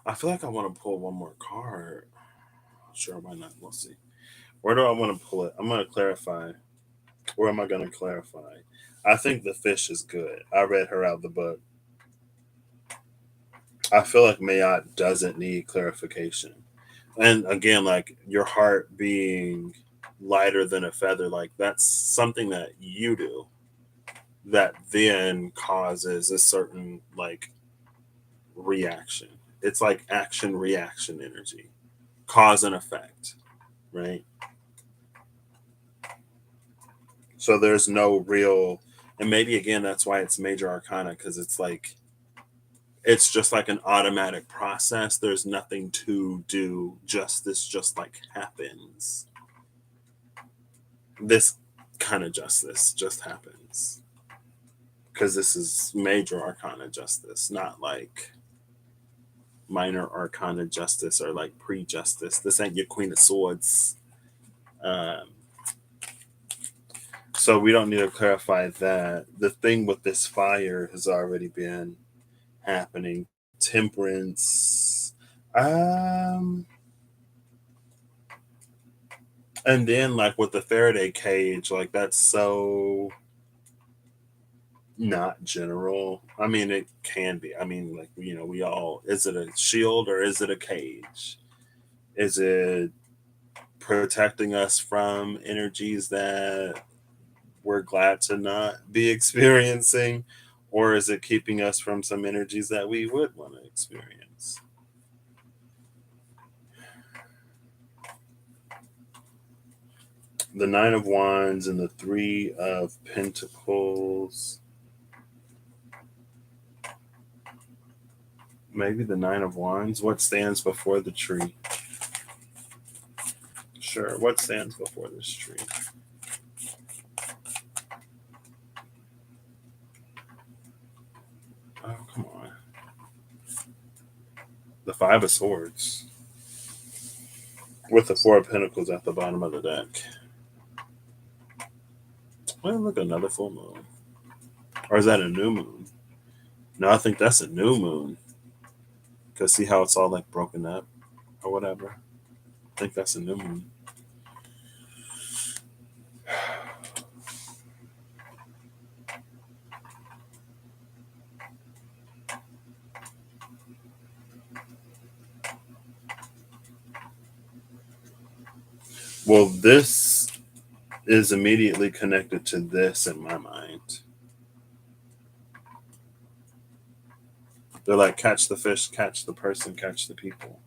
[SPEAKER 1] I feel like I want to pull one more card. Sure, why not? We'll see. Where do I want to pull it? I'm going to clarify. Where am I going to clarify? I think the fish is good. I read her out the book. I feel like Mayat doesn't need clarification. And again, like your heart being lighter than a feather, like that's something that you do that then causes a certain like reaction. It's like action reaction energy, cause and effect, right? So there's no real, and maybe again, that's why it's major arcana because it's like, it's just like an automatic process. There's nothing to do. Justice just like happens. This kind of justice just happens because this is major arcana justice, not like minor arcana justice or like pre-justice. This ain't your Queen of Swords. Um, so we don't need to clarify that. The thing with this fire has already been happening. Temperance. And then like with the Faraday cage, like that's so not general. I mean, it can be. I mean, like, you know, we all, is it a shield or is it a cage? Is it protecting us from energies that we're glad to not be experiencing? Or is it keeping us from some energies that we would want to experience? The Nine of Wands and the Three of Pentacles. Maybe the Nine of Wands. What stands before the tree? Sure. What stands before this tree? Oh, come on. The Five of Swords. With the Four of Pentacles at the bottom of the deck. Well, look, another full moon. Or is that a new moon? No, I think that's a new moon. Because see how it's all like broken up or whatever? I think that's a new moon. Well, this is immediately connected to this in my mind. They're like, catch the fish, catch the person, catch the people.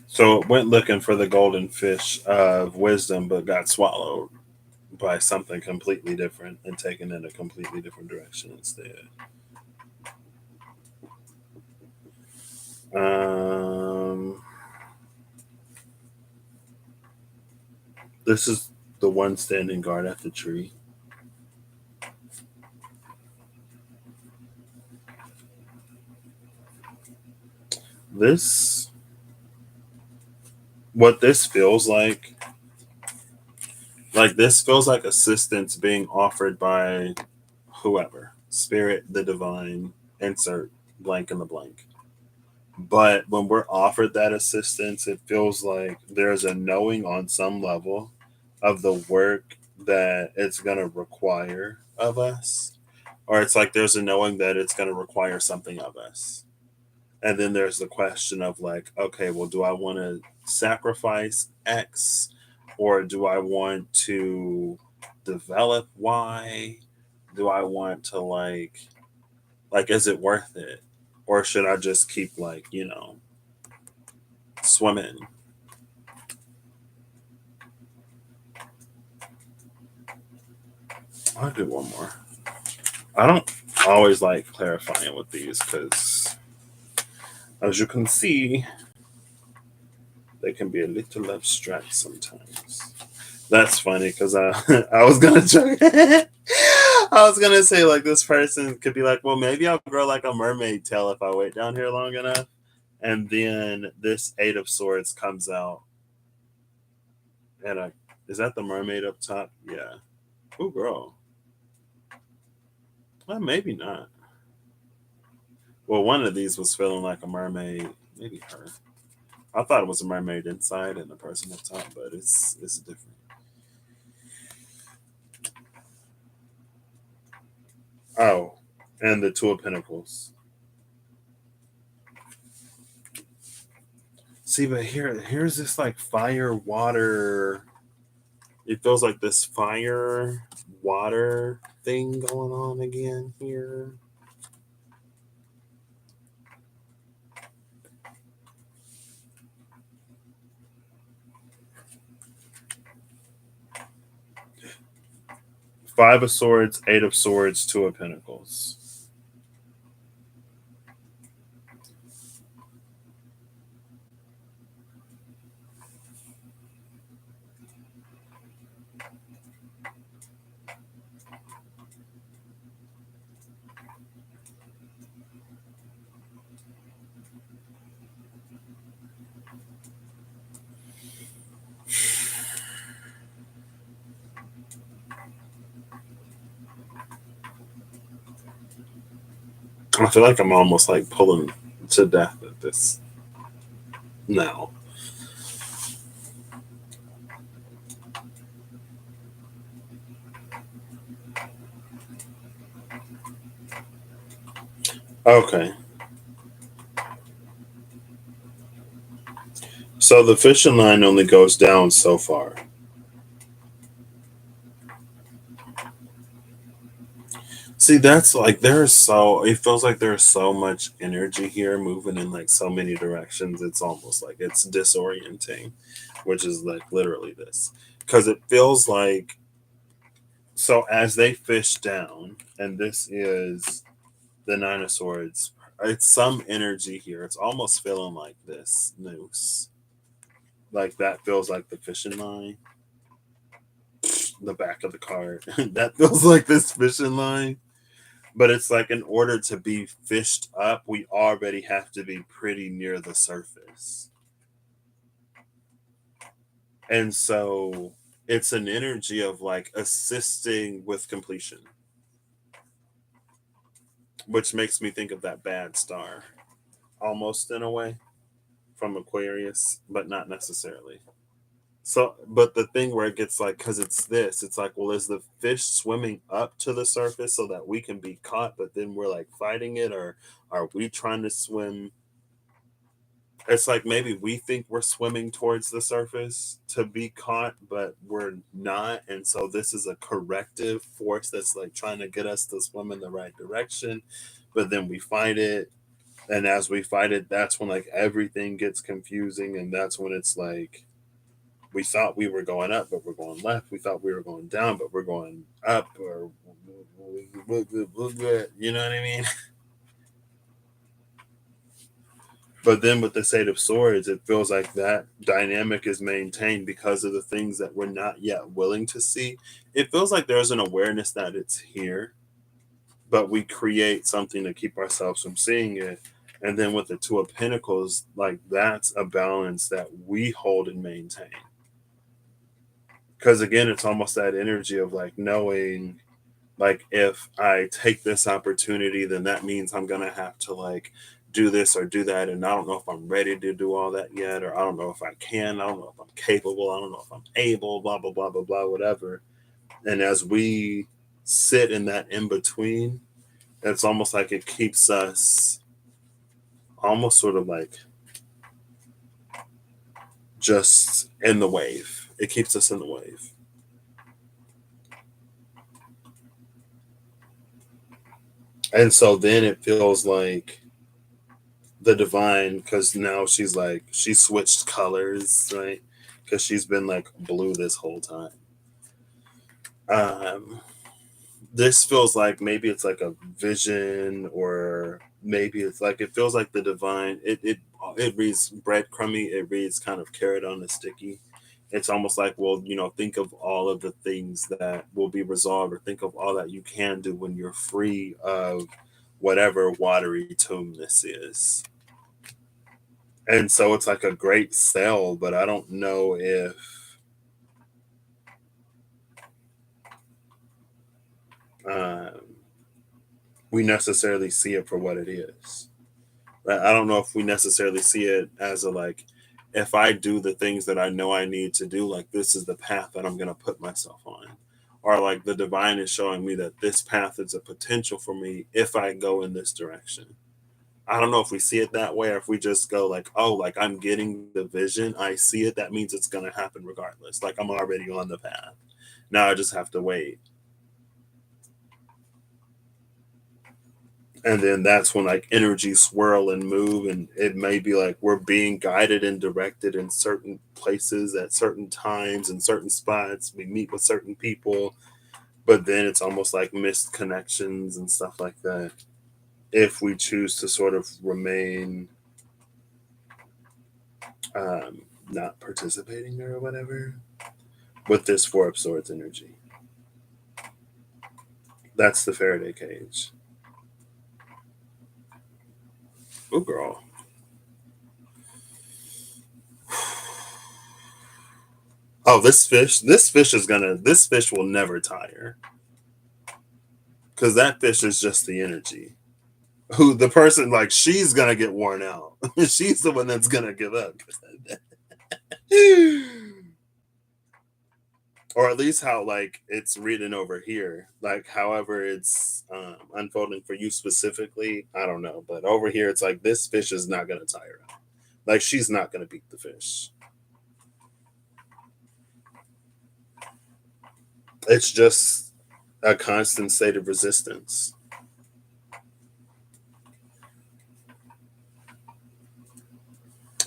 [SPEAKER 1] So it went looking for the golden fish of wisdom, but got swallowed by something completely different and taken in a completely different direction instead. This is the one standing guard at the tree. This, what this feels like this feels like assistance being offered by whoever, spirit, the divine, insert blank in the blank. But when we're offered that assistance, it feels like there's a knowing on some level of the work that it's going to require of us. Or it's like there's a knowing that it's going to require something of us. And then there's the question of like, okay, well, do I want to sacrifice X or do I want to develop Y? Do I want to like, is it worth it? Or should I just keep like, swimming? I'll do one more. I don't always like clarifying with these because, as you can see, they can be a little abstract sometimes. That's funny because I was gonna joke. I was gonna say like this person could be like, well, maybe I'll grow like a mermaid tail if I wait down here long enough, and then this Eight of Swords comes out, and is that the mermaid up top? Yeah. Oh, girl. Well, maybe not. Well, one of these was feeling like a mermaid. Maybe her. I thought it was a mermaid inside and the person up top, but it's different. Oh, and the Two of Pentacles. See, but here's this like fire water. It feels like this fire water thing going on again here. Five of Swords, Eight of Swords, Two of Pentacles. I feel like I'm almost like pulling to death at this now. Okay. So the fishing line only goes down so far. See, that's like it feels like there's so much energy here moving in like so many directions. It's almost like it's disorienting, which is like literally this. Because it feels like, so as they fish down, and this is the Nine of Swords, it's some energy here. It's almost feeling like this noose. Like that feels like the fishing line, the back of the card. That feels like this fishing line. But it's like in order to be fished up, we already have to be pretty near the surface. And so it's an energy of like assisting with completion, which makes me think of that bad star almost in a way from Aquarius, but not necessarily. So, but the thing where it gets like, because it's like, well, is the fish swimming up to the surface so that we can be caught, but then we're like fighting it, or are we trying to swim? It's like maybe we think we're swimming towards the surface to be caught, but we're not. And so this is a corrective force that's like trying to get us to swim in the right direction, but then we fight it. And as we fight it, that's when like everything gets confusing. And that's when it's like, we thought we were going up, but we're going left. We thought we were going down, but we're going up. Or you know what I mean? But then with the Eight of Swords, it feels like that dynamic is maintained because of the things that we're not yet willing to see. It feels like there's an awareness that it's here, but we create something to keep ourselves from seeing it. And then with the Two of Pentacles, like that's a balance that we hold and maintain. Because again, it's almost that energy of like knowing, like if I take this opportunity, then that means I'm gonna have to like do this or do that, and I don't know if I'm ready to do all that yet, or I don't know if I can, I don't know if I'm capable, I don't know if I'm able, blah blah blah blah blah, whatever. And as we sit in that in between, it's almost like it keeps us almost sort of like just in the wave. It keeps us in the wave. And so then it feels like the divine, because now she's like, she switched colors, right? Because she's been like blue this whole time. This feels like maybe it's like a vision, or maybe it's like, it feels like the divine, it reads breadcrumby, it reads kind of carrot on the sticky. It's almost like, well, think of all of the things that will be resolved, or think of all that you can do when you're free of whatever watery tomb this is. And so it's like a great sell, but I don't know if we necessarily see it for what it is. I don't know if we necessarily see it as a like, if I do the things that I know I need to do, like this is the path that I'm going to put myself on. Or like the divine is showing me that this path is a potential for me if I go in this direction. I don't know if we see it that way, or if we just go like, oh, like I'm getting the vision, I see it, that means it's going to happen regardless. Like I'm already on the path. Now I just have to wait. And then that's when like energies swirl and move, and it may be like we're being guided and directed in certain places at certain times and certain spots. We meet with certain people, but then it's almost like missed connections and stuff like that, if we choose to sort of remain not participating or whatever with this Four of Swords energy. That's the Faraday cage. Oh, girl. Oh, this fish will never tire. Because that fish is just the energy. Who the person, like, she's gonna get worn out. She's the one that's gonna give up. Or at least how like it's written over here. Like however it's unfolding for you specifically, I don't know. But over here it's like this fish is not gonna tire out. Like she's not gonna beat the fish. It's just a constant state of resistance.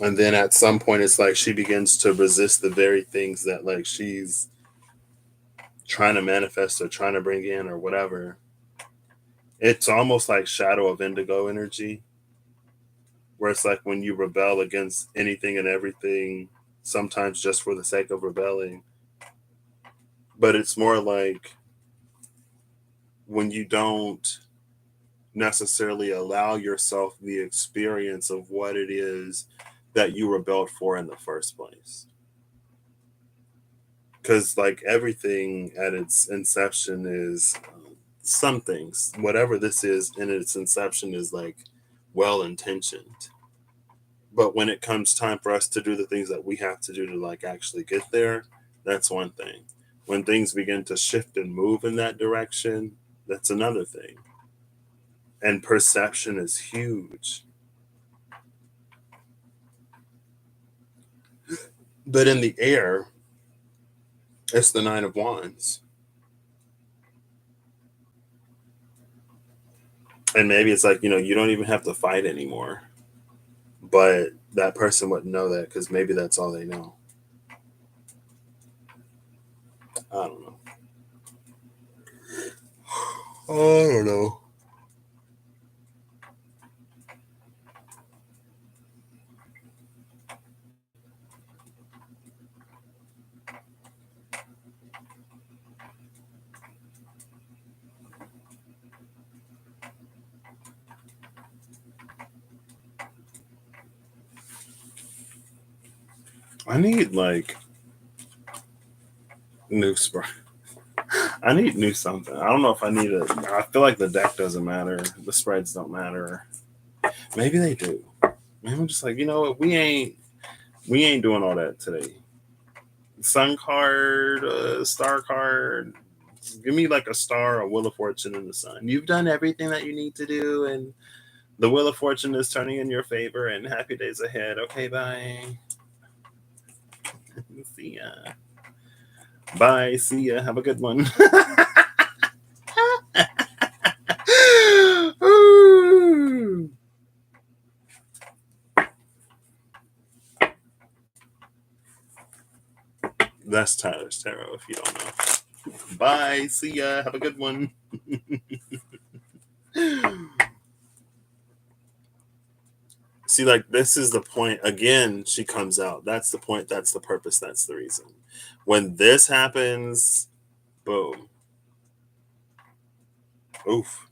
[SPEAKER 1] And then at some point it's like she begins to resist the very things that like she's trying to manifest or trying to bring in or whatever. It's almost like shadow of indigo energy, where it's like when you rebel against anything and everything, sometimes just for the sake of rebelling. But it's more like when you don't necessarily allow yourself the experience of what it is that you rebelled for in the first place. Because like everything at its inception is some things, whatever this is in its inception is like well intentioned. But when it comes time for us to do the things that we have to do to like actually get there, that's one thing. When things begin to shift and move in that direction, that's another thing. And perception is huge. But in the air, it's the Nine of Wands. And maybe it's like, you don't even have to fight anymore. But that person wouldn't know that because maybe that's all they know. I don't know. I don't know. I need like new spray. I need new something. I don't know if I need it. I feel like the deck doesn't matter. The spreads don't matter. Maybe they do. Maybe I'm just like, you know what? We ain't doing all that today. Sun card, star card. Give me like a star, a wheel of fortune, and the sun. You've done everything that you need to do, and the wheel of fortune is turning in your favor, and happy days ahead. Okay, bye. See ya. Bye. See ya. Have a good one. That's Tyler's Tarot if you don't know. Bye. See ya. Have a good one. See, like, this is the point. Again, she comes out. That's the point. That's the purpose. That's the reason. When this happens, boom. Oof.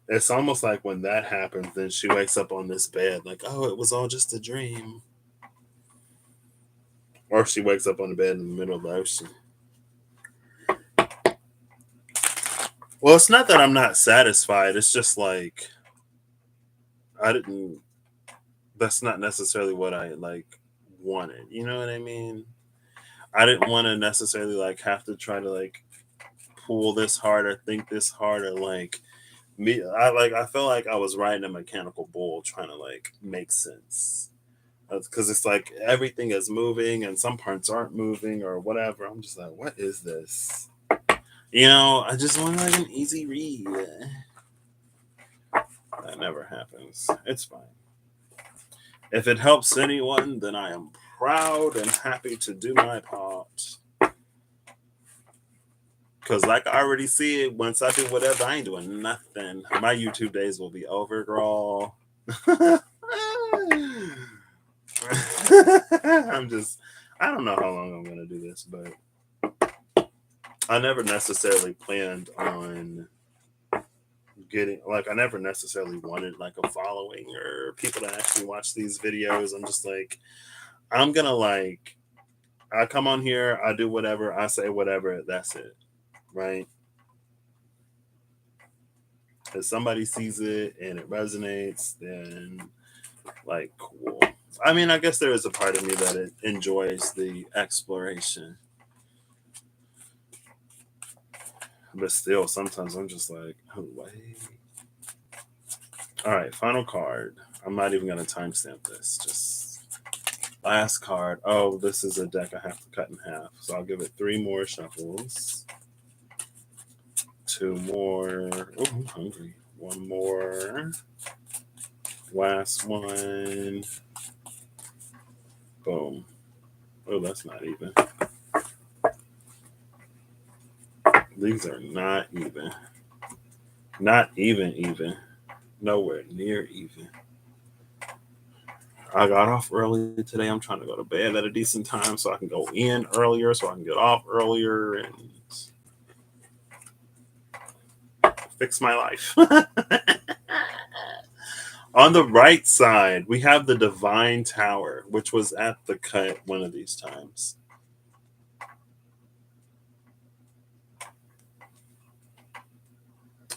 [SPEAKER 1] It's almost like when that happens, then she wakes up on this bed like, oh, it was all just a dream. Or she wakes up on the bed in the middle of the ocean. Well, it's not that I'm not satisfied. It's just like, that's not necessarily what I like wanted. You know what I mean? I didn't want to necessarily like have to try to like pull this hard or think this hard or like me. I felt like I was riding a mechanical bull trying to like make sense. Because it's like everything is moving and some parts aren't moving or whatever. I'm just like, what is this? You know, I just want like an easy read. That never happens. It's fine. If it helps anyone, then I am proud and happy to do my part. Because like I already see it, once I do whatever, I ain't doing nothing. My YouTube days will be over, girl. I don't know how long I'm going to do this, but I never necessarily planned on getting, like, I never necessarily wanted like a following or people to actually watch these videos. I'm just like, I'm going to like, I come on here, I do whatever, I say whatever, that's it. Right? If somebody sees it and it resonates, then like, cool. I mean, I guess there is a part of me that it enjoys the exploration. But still, sometimes I'm just like, oh, wait. All right, final card. I'm not even going to timestamp this. Just last card. Oh, this is a deck I have to cut in half. So I'll give it 3 more shuffles. 2 more. Oh, I'm hungry. 1 more. Last one. Boom. Oh, that's not even. These are not even. Not even. Nowhere near even. I got off early today. I'm trying to go to bed at a decent time so I can go in earlier, so I can get off earlier and fix my life. On the right side, we have the Divine Tower, which was at the cut one of these times.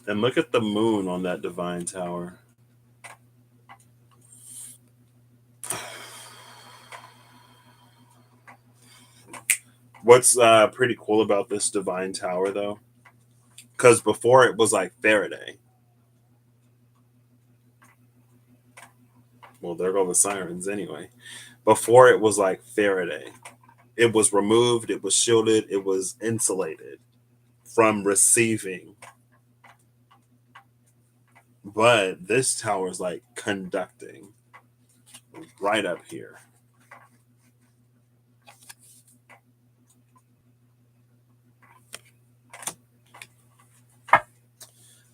[SPEAKER 1] And look at the moon on that Divine Tower. What's pretty cool about this Divine Tower, though, because before it was like Faraday. Well, there go the sirens anyway. Before it was like Faraday. It was removed, it was shielded, it was insulated from receiving. But this tower is like conducting right up here.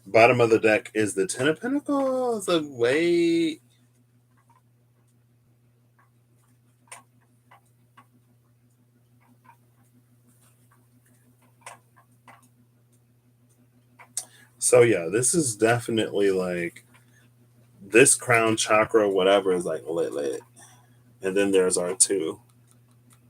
[SPEAKER 1] Bottom of the deck is the 10 of Pentacles. Wait. So yeah, this is definitely like this crown chakra, whatever, is like lit. And then there's our 2.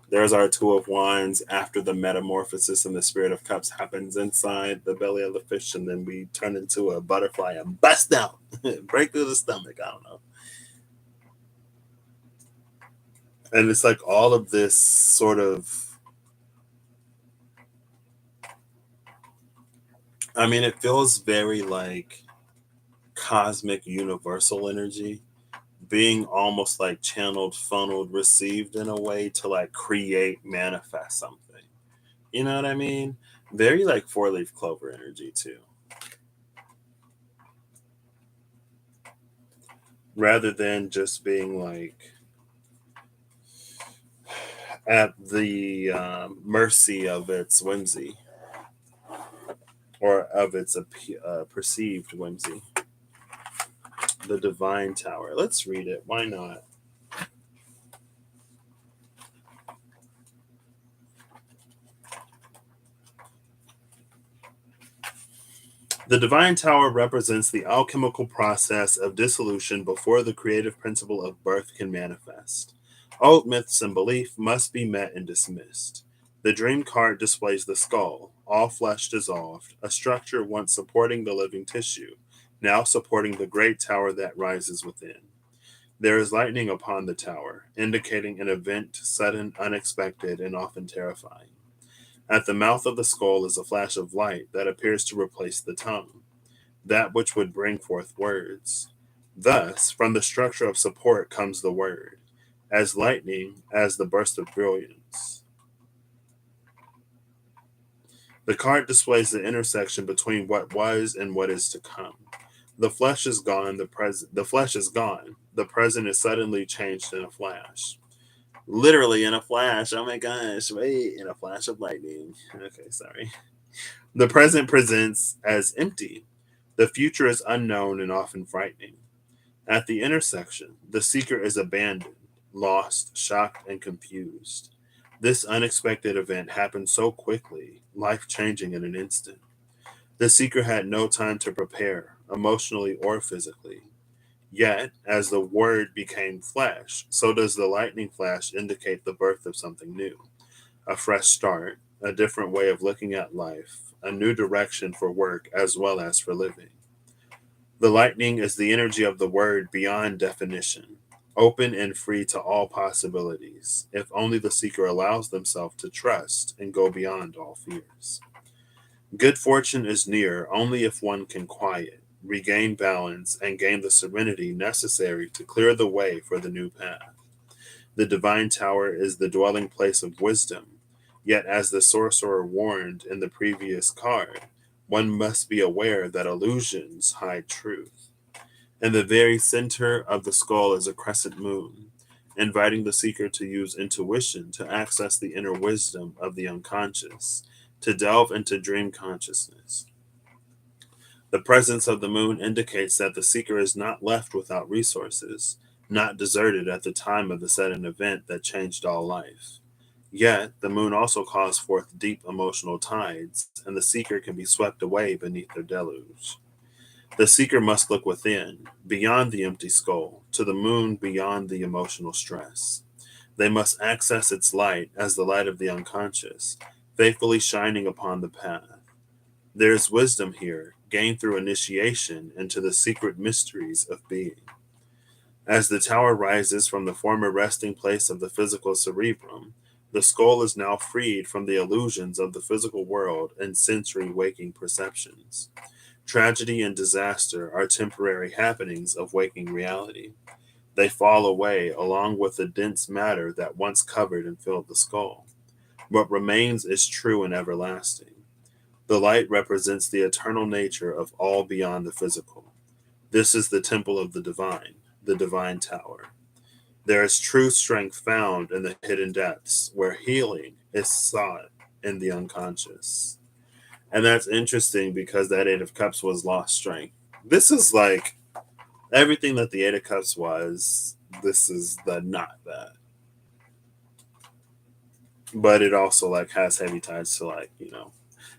[SPEAKER 1] There's our Two of Wands after the metamorphosis and the Spirit of Cups happens inside the belly of the fish, and then we turn into a butterfly and bust out, break through the stomach. I don't know. And it's like all of this sort of, I mean, it feels very like cosmic universal energy being almost like channeled, funneled, received in a way to like create, manifest something. You know what I mean? Very like four-leaf clover energy too. Rather than just being like at the mercy of its whimsy or of its perceived whimsy. The Divine Tower. Let's read it. Why not? The Divine Tower represents the alchemical process of dissolution before the creative principle of birth can manifest. Old myths and belief must be met and dismissed. The dream card displays the skull, all flesh dissolved, a structure once supporting the living tissue, now supporting the great tower that rises within. There is lightning upon the tower, indicating an event sudden, unexpected, and often terrifying. At the mouth of the skull is a flash of light that appears to replace the tongue, that which would bring forth words. Thus, from the structure of support comes the word, as lightning, as the burst of brilliance. The card displays the intersection between what was and what is to come. The flesh is gone, the flesh is gone. The present is suddenly changed in a flash. Literally in a flash. Oh my gosh, wait, in a flash of lightning. Okay, sorry. The present presents as empty. The future is unknown and often frightening. At the intersection, the seeker is abandoned, lost, shocked, and confused. This unexpected event happened so quickly, life changing in an instant. The seeker had no time to prepare, emotionally or physically. Yet, as the word became flesh, so does the lightning flash indicate the birth of something new, a fresh start, a different way of looking at life, a new direction for work as well as for living. The lightning is the energy of the word beyond definition, open and free to all possibilities, if only the seeker allows themselves to trust and go beyond all fears. Good fortune is near only if one can quiet, regain balance, and gain the serenity necessary to clear the way for the new path. The Divine Tower is the dwelling place of wisdom, yet, as the sorcerer warned in the previous card, one must be aware that illusions hide truth. In the very center of the skull is a crescent moon, inviting the seeker to use intuition to access the inner wisdom of the unconscious, to delve into dream consciousness. The presence of the moon indicates that the seeker is not left without resources, not deserted at the time of the sudden event that changed all life. Yet, the moon also calls forth deep emotional tides, and the seeker can be swept away beneath their deluge. The seeker must look within, beyond the empty skull, to the moon beyond the emotional stress. They must access its light as the light of the unconscious, faithfully shining upon the path. There is wisdom here, gained through initiation into the secret mysteries of being. As the tower rises from the former resting place of the physical cerebrum, the skull is now freed from the illusions of the physical world and sensory waking perceptions. Tragedy and disaster are temporary happenings of waking reality. They fall away along with the dense matter that once covered and filled the skull. What remains is true and everlasting. The light represents the eternal nature of all beyond the physical. This is the temple of the divine tower. There is true strength found in the hidden depths where healing is sought in the unconscious. And that's interesting because that Eight of Cups was lost strength. This is like everything that the Eight of Cups was, this is the not that. But it also like has heavy ties to like,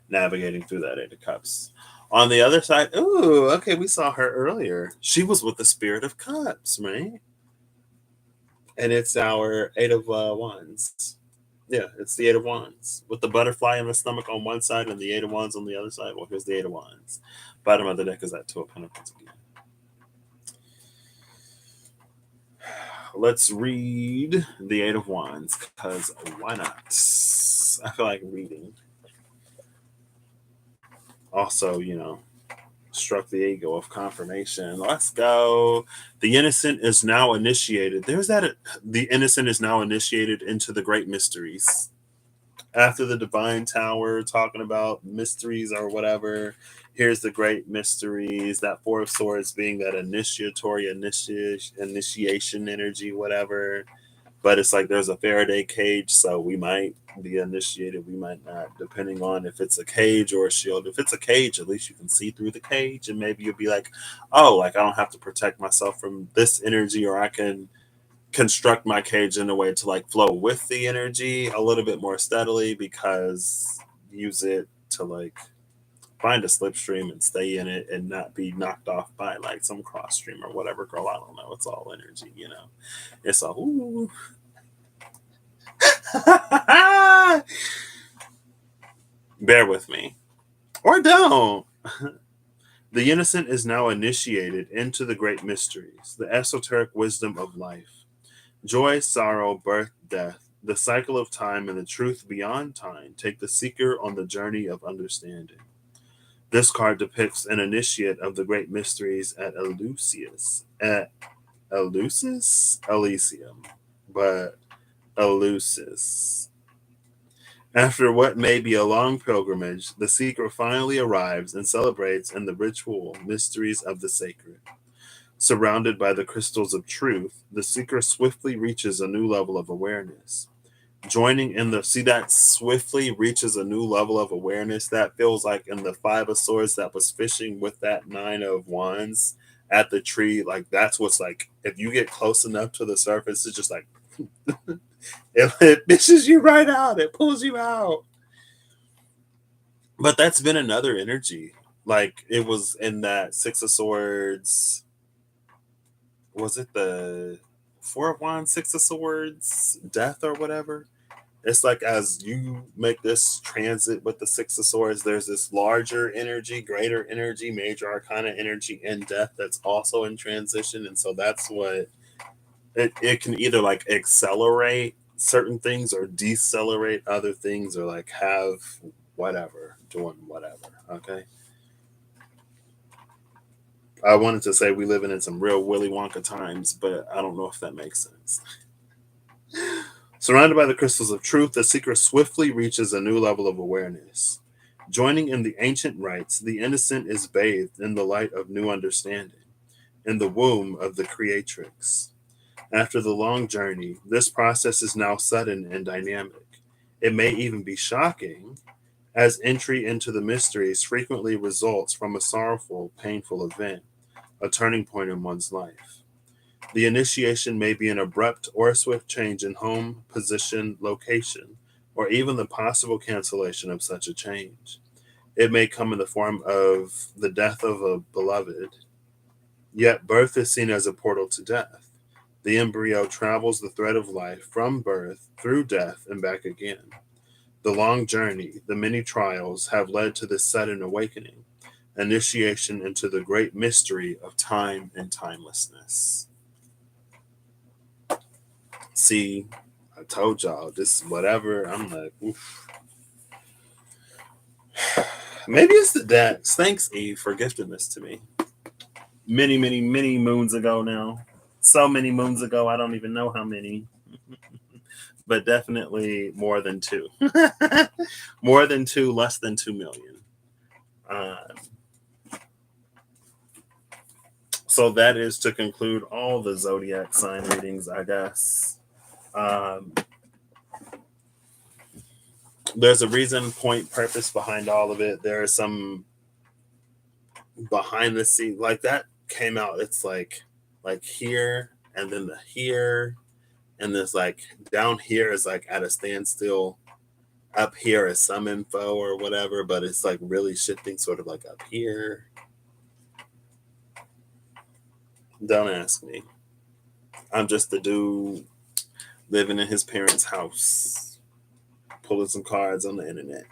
[SPEAKER 1] navigating through that Eight of Cups. On the other side, ooh, okay, we saw her earlier. She was with the Spirit of Cups, right? And it's our Eight of Wands. Yeah, it's the Eight of Wands with the butterfly in the stomach on one side and the Eight of Wands on the other side. Well, here's the Eight of Wands. Bottom of the deck is that Two of Pentacles again. Let's read the Eight of Wands because why not? I feel like reading. Also, struck the ego of confirmation. Let's go. The innocent is now initiated. The innocent is now initiated into the great mysteries. After the divine tower talking about mysteries or whatever, here's the great mysteries. That Four of Swords being that initiatory initiation energy, whatever. But it's like there's a Faraday cage, so we might be initiated, we might not, depending on if it's a cage or a shield. If it's a cage, at least you can see through the cage, and maybe you'll be like, oh, like I don't have to protect myself from this energy, or I can construct my cage in a way to like flow with the energy a little bit more steadily, because use it to like find a slipstream and stay in it and not be knocked off by like some cross stream or whatever. Girl, I don't know. It's all energy, It's all ooh. Bear with me. Or don't. The innocent is now initiated into the great mysteries, the esoteric wisdom of life. Joy, sorrow, birth, death, the cycle of time, and the truth beyond time take the seeker on the journey of understanding. This card depicts an initiate of the great mysteries at Elysium, but Eleusis. After what may be a long pilgrimage, the seeker finally arrives and celebrates in the ritual mysteries of the sacred. Surrounded by the crystals of truth, the seeker swiftly reaches a new level of awareness. Joining in the see that swiftly reaches a new level of awareness, that feels like in the Five of Swords that was fishing with that Nine of Wands at the tree. Like that's what's like, if you get close enough to the surface, it's just like it fishes you right out, it pulls you out. But that's been another energy. Like it was in that Six of Swords. Was it the Four of Wands, Six of Swords, Death or whatever? It's like as you make this transit with the Six of Swords, there's this larger energy, greater energy, major arcana energy in Death that's also in transition. And so that's what it can either like accelerate certain things or decelerate other things, or like have whatever, doing whatever. Okay. I wanted to say we living in some real Willy Wonka times, but I don't know if that makes sense. Surrounded by the crystals of truth, the seeker swiftly reaches a new level of awareness. Joining in the ancient rites, the innocent is bathed in the light of new understanding, in the womb of the creatrix. After the long journey, this process is now sudden and dynamic. It may even be shocking, as entry into the mysteries frequently results from a sorrowful, painful event, a turning point in one's life. The initiation may be an abrupt or a swift change in home, position, location, or even the possible cancellation of such a change. It may come in the form of the death of a beloved, yet birth is seen as a portal to death. The embryo travels the thread of life from birth through death and back again. The long journey, the many trials have led to this sudden awakening, initiation into the great mystery of time and timelessness. See, I told y'all this whatever. I'm like, oof. Maybe it's the decks. Thanks, Eve, for gifting this to me. Many, many, many moons ago now. So many moons ago, I don't even know how many. But definitely more than two. More than two, less than 2 million. So that is to conclude all the zodiac sign readings, I guess. There's a reason, point, purpose behind all of it. There are some behind the scenes, like that came out. It's like here, and then the here, and there's like down here is like at a standstill. Up here is some info or whatever, but it's like really shifting, sort of like up here. Don't ask me. I'm just the dude living in his parents' house. pulling some cards on the internet.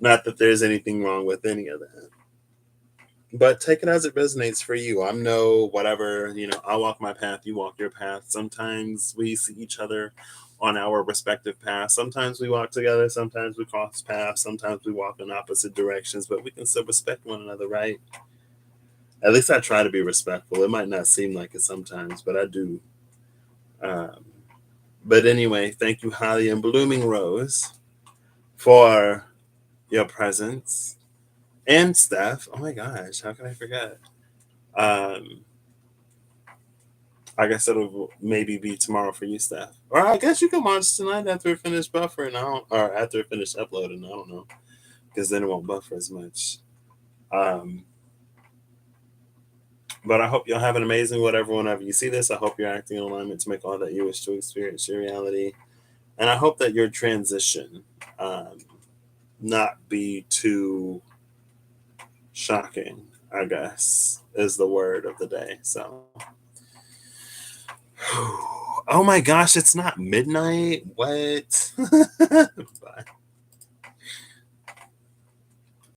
[SPEAKER 1] Not that there's anything wrong with any of that. But take it as it resonates for you. I'm no whatever, I walk my path, you walk your path. Sometimes we see each other on our respective paths. Sometimes we walk together, sometimes we cross paths, sometimes we walk in opposite directions, but we can still respect one another, right? At least I try to be respectful. It might not seem like it sometimes, but I do. But anyway, thank you, Holly and Blooming Rose, for your presence. And Steph. Oh my gosh, how can I forget? I guess it'll maybe be tomorrow for you, Steph. Or I guess you can watch tonight after it finished buffering. Or after it finished uploading. I don't know, because then it won't buffer as much. But I hope you'll have an amazing whenever you see this. I hope you're acting in alignment to make all that you wish to experience your reality. And I hope that your transition not be too shocking, I guess, is the word of the day. So, oh my gosh, it's not midnight. What?